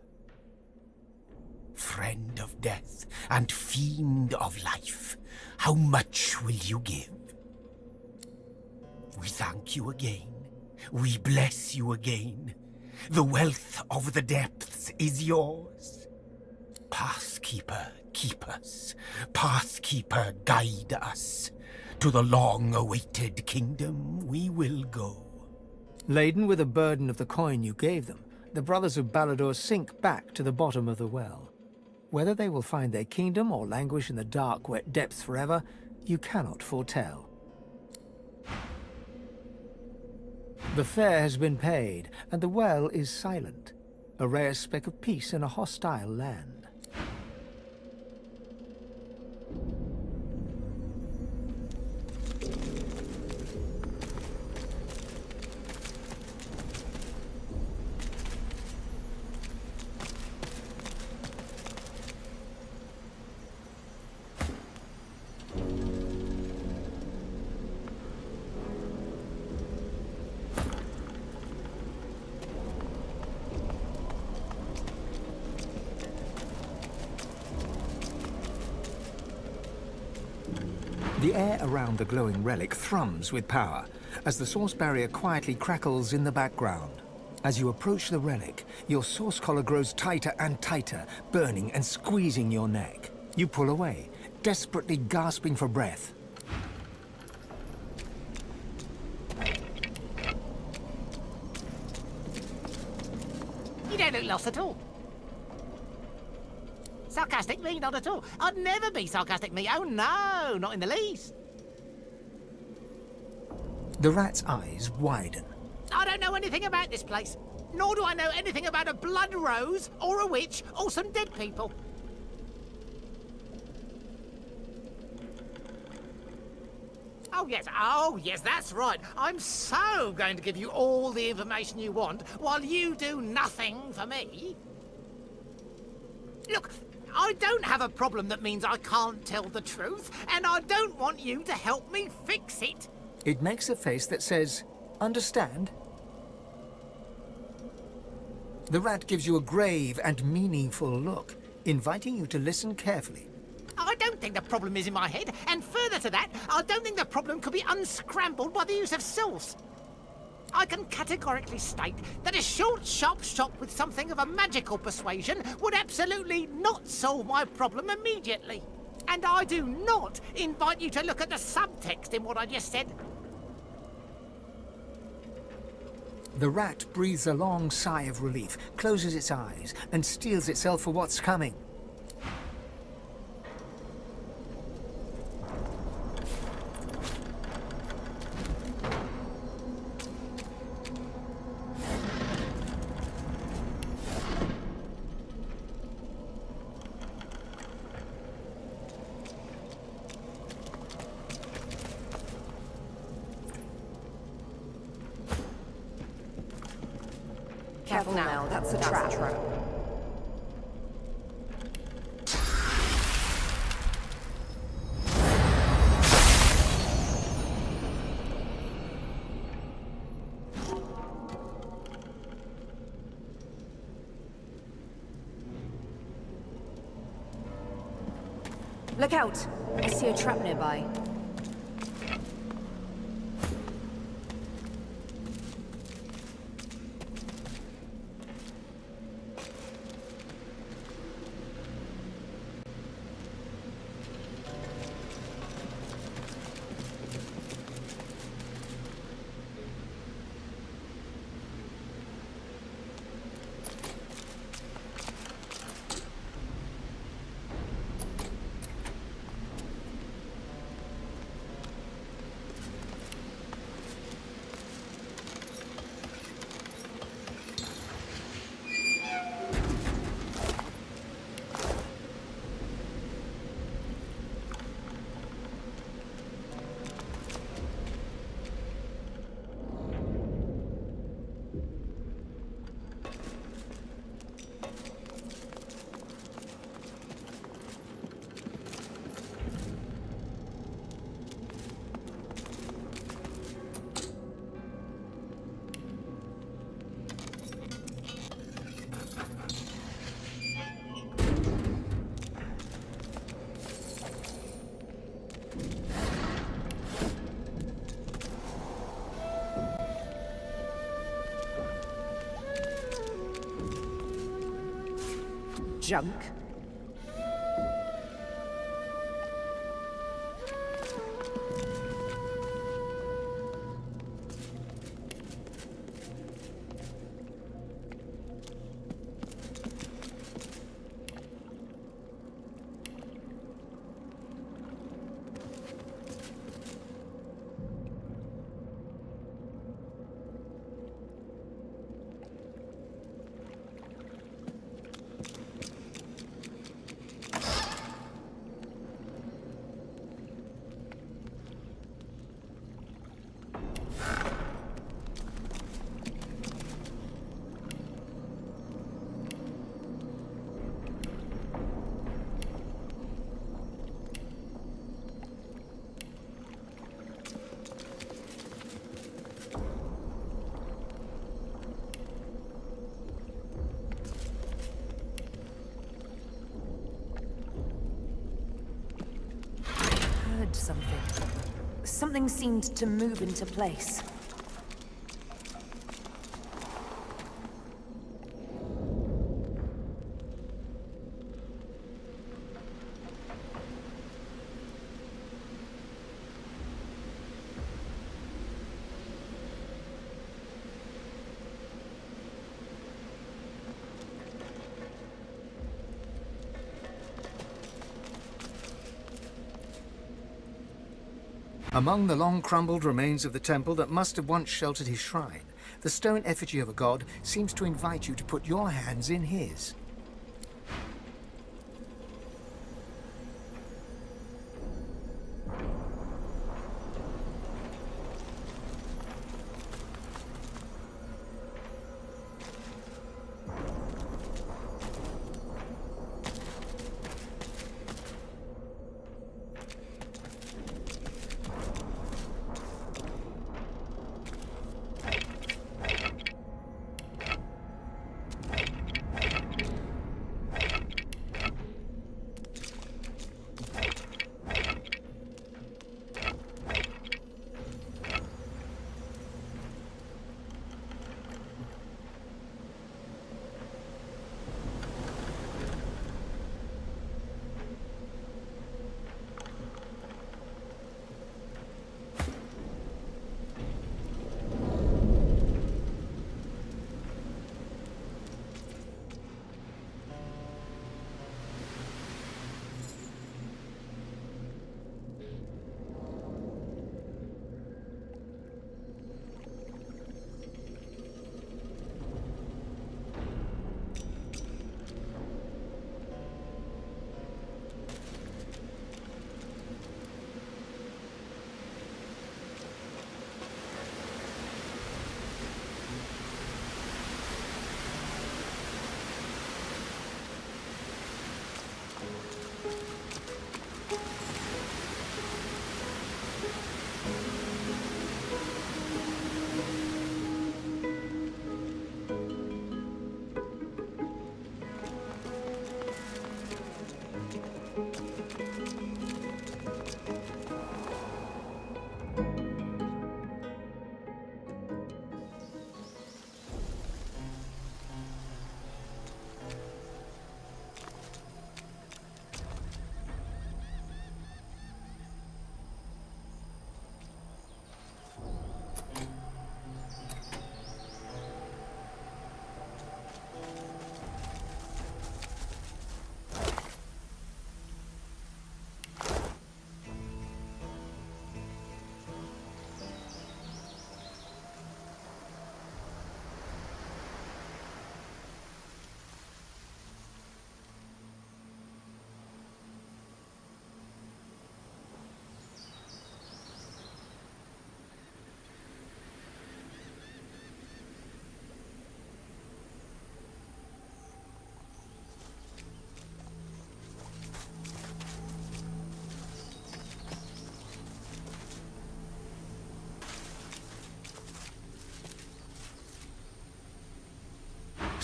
Friend of death and fiend of life, how much will you give? We thank you again. We bless you again. The wealth of the depths is yours. Pathkeeper, keep us. Pathkeeper, guide us. To the long-awaited kingdom we will go. Laden with the burden of the coin you gave them, the brothers of Baladur sink back to the bottom of the well. Whether they will find their kingdom or languish in the dark, wet depths forever, you cannot foretell. The fare has been paid, and the well is silent, a rare speck of peace in a hostile land. The air around the glowing relic thrums with power, as the source barrier quietly crackles in the background. As you approach the relic, your source collar grows tighter and tighter, burning and squeezing your neck. You pull away, desperately gasping for breath. You don't look lost at all. Sarcastic me? Not at all. I'd never be sarcastic me. Oh no, not in the least. The rat's eyes widen. I don't know anything about this place. Nor do I know anything about a blood rose, or a witch, or some dead people. Oh yes, that's right. I'm so going to give you all the information you want, while you do nothing for me. Look, I don't have a problem that means I can't tell the truth, and I don't want you to help me fix it. It makes a face that says, "Understand?" The rat gives you a grave and meaningful look, inviting you to listen carefully. I don't think the problem is in my head, and further to that, I don't think the problem could be unscrambled by the use of source. I can categorically state that a short, sharp shot with something of a magical persuasion would absolutely not solve my problem immediately. And I do not invite you to look at the subtext in what I just said. The rat breathes a long sigh of relief, closes its eyes, and steels itself for what's coming. Careful now, that's a trap. Look out! I see a trap nearby. Junk. felt something. Something seemed to move into place. Among the long-crumbled remains of the temple that must have once sheltered his shrine, the stone effigy of a god seems to invite you to put your hands in his.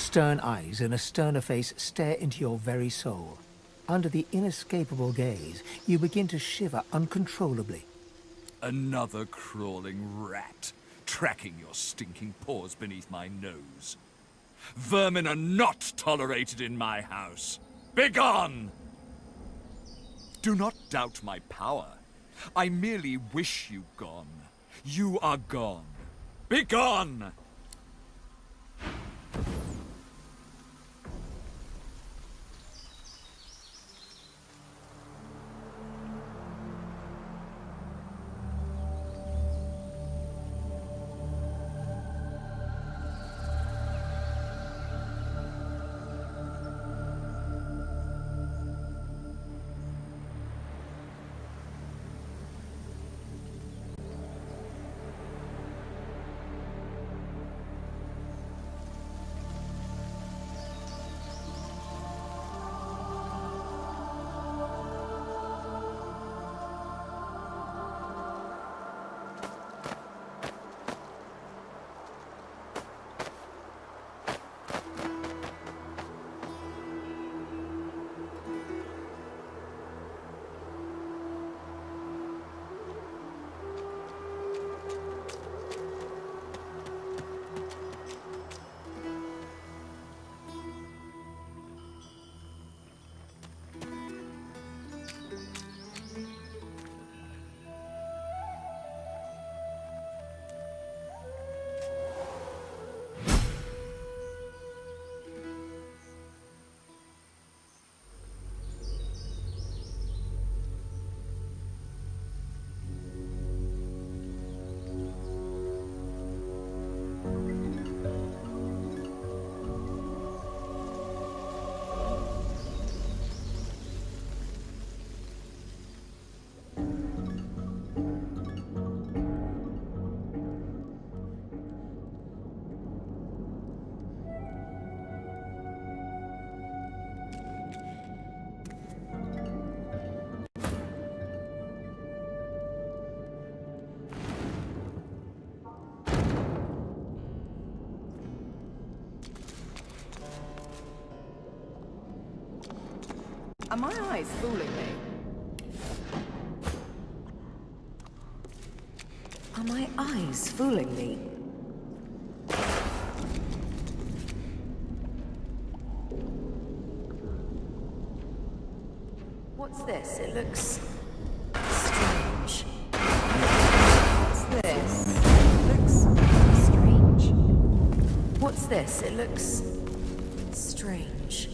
Stern eyes and a sterner face stare into your very soul. Under the inescapable gaze, you begin to shiver uncontrollably. Another crawling rat, tracking your stinking paws beneath my nose. Vermin are not tolerated in my house. Begone! Do not doubt my power. I merely wish you gone. You are gone. Begone! my eyes fooling me? Are my eyes fooling me? What's this? It looks strange. What's this? It looks strange. What's this? It looks strange.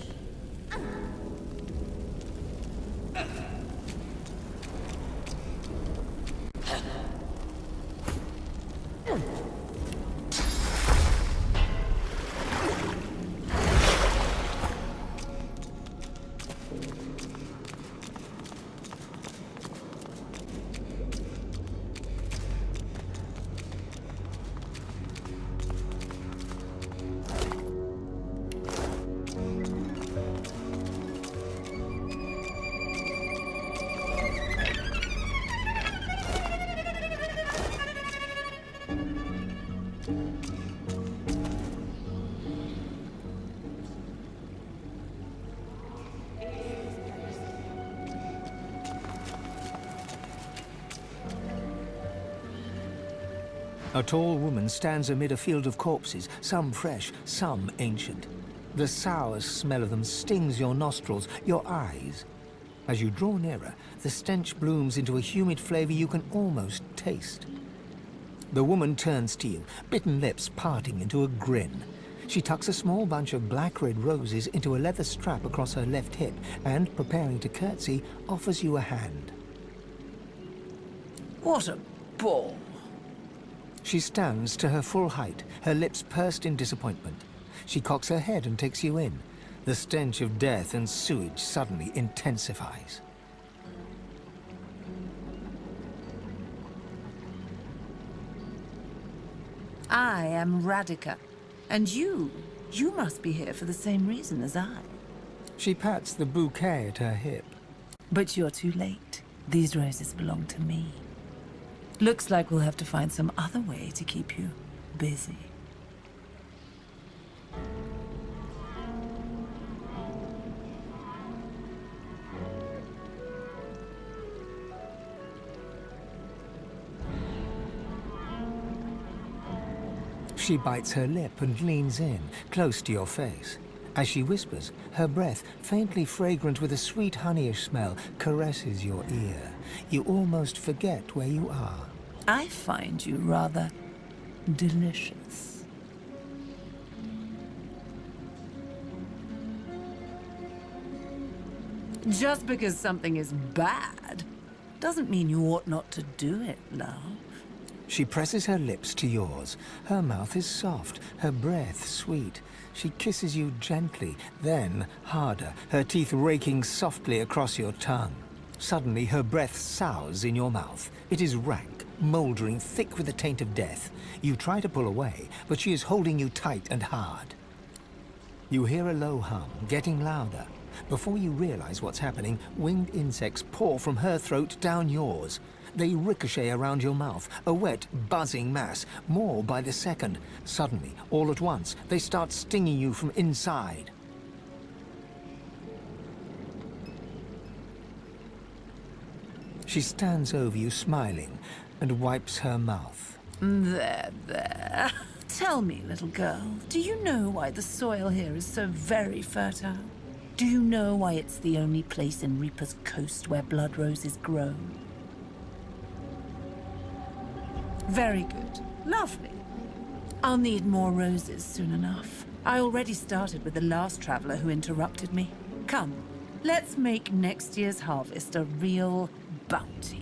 A tall woman stands amid a field of corpses, some fresh, some ancient. The sour smell of them stings your nostrils, your eyes. As you draw nearer, the stench blooms into a humid flavor you can almost taste. The woman turns to you, bitten lips parting into a grin. She tucks a small bunch of black-red roses into a leather strap across her left hip and, preparing to curtsy, offers you a hand. What a bore. She stands to her full height, her lips pursed in disappointment. She cocks her head and takes you in. The stench of death and sewage suddenly intensifies. I am Radeka. And you must be here for the same reason as I. She pats the bouquet at her hip. But you're too late. These roses belong to me. Looks like we'll have to find some other way to keep you busy. She bites her lip and leans in, close to your face. As she whispers, her breath, faintly fragrant with a sweet honeyish smell, caresses your ear. You almost forget where you are. I find you rather delicious. Just because something is bad doesn't mean you ought not to do it, love. She presses her lips to yours. Her mouth is soft, her breath sweet. She kisses you gently, then harder, her teeth raking softly across your tongue. Suddenly, her breath sours in your mouth. It is rank, mouldering, thick with the taint of death. You try to pull away, but she is holding you tight and hard. You hear a low hum, getting louder. Before you realize what's happening, winged insects pour from her throat down yours. They ricochet around your mouth, a wet, buzzing mass, more by the second. Suddenly, all at once, they start stinging you from inside. She stands over you, smiling, and wipes her mouth. There. Tell me, little girl, do you know why the soil here is so very fertile? Do you know why it's the only place in Reaper's Coast where blood roses grow? Very good. Lovely. I'll need more roses soon enough. I already started with the last traveler who interrupted me. Come, let's make next year's harvest a real bounty.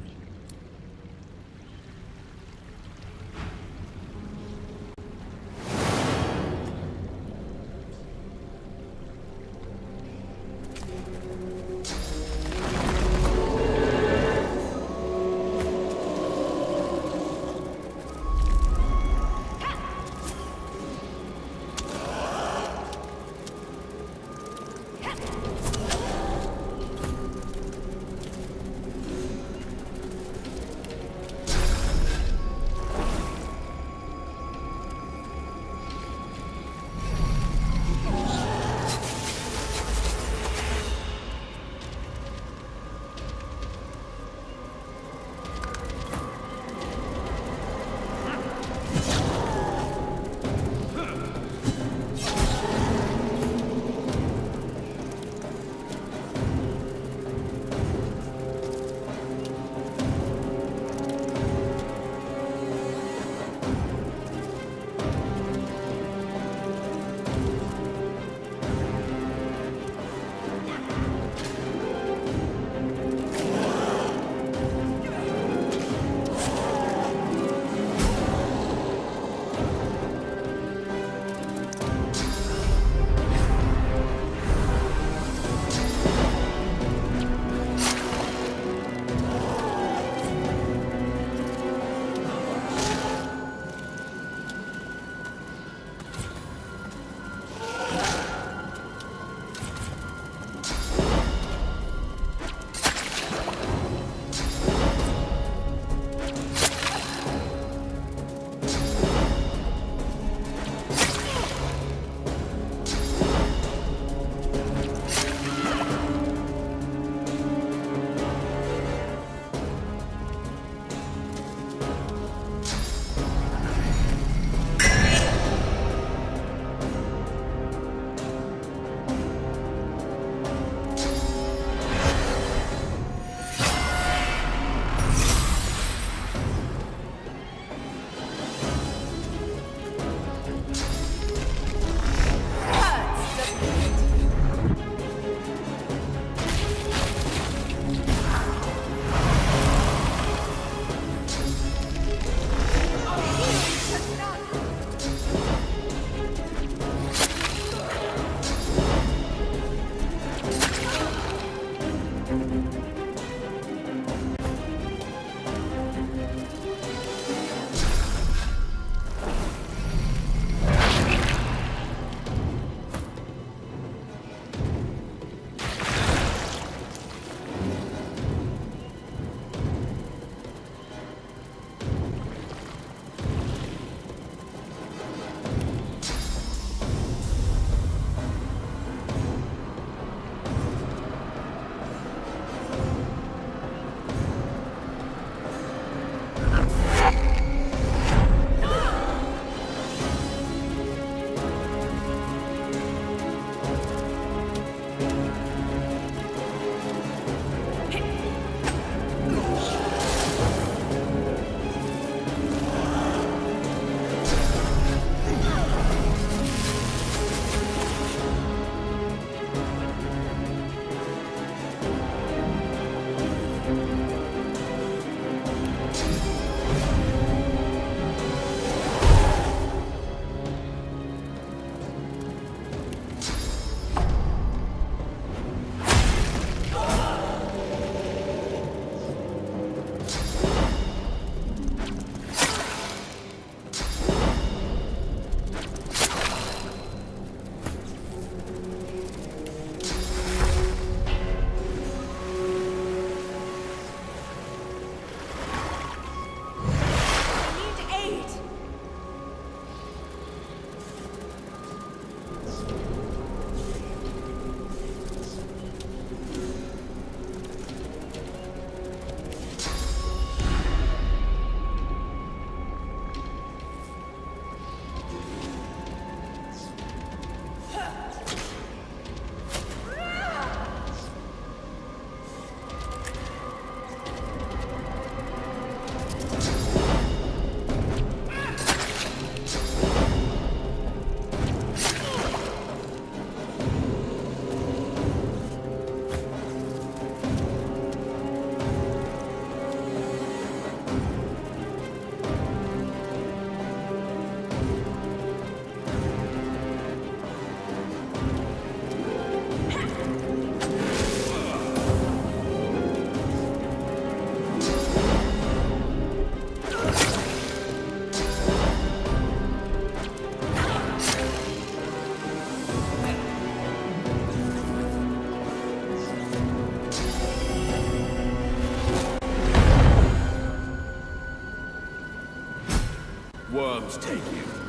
Worms take you.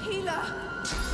Healer!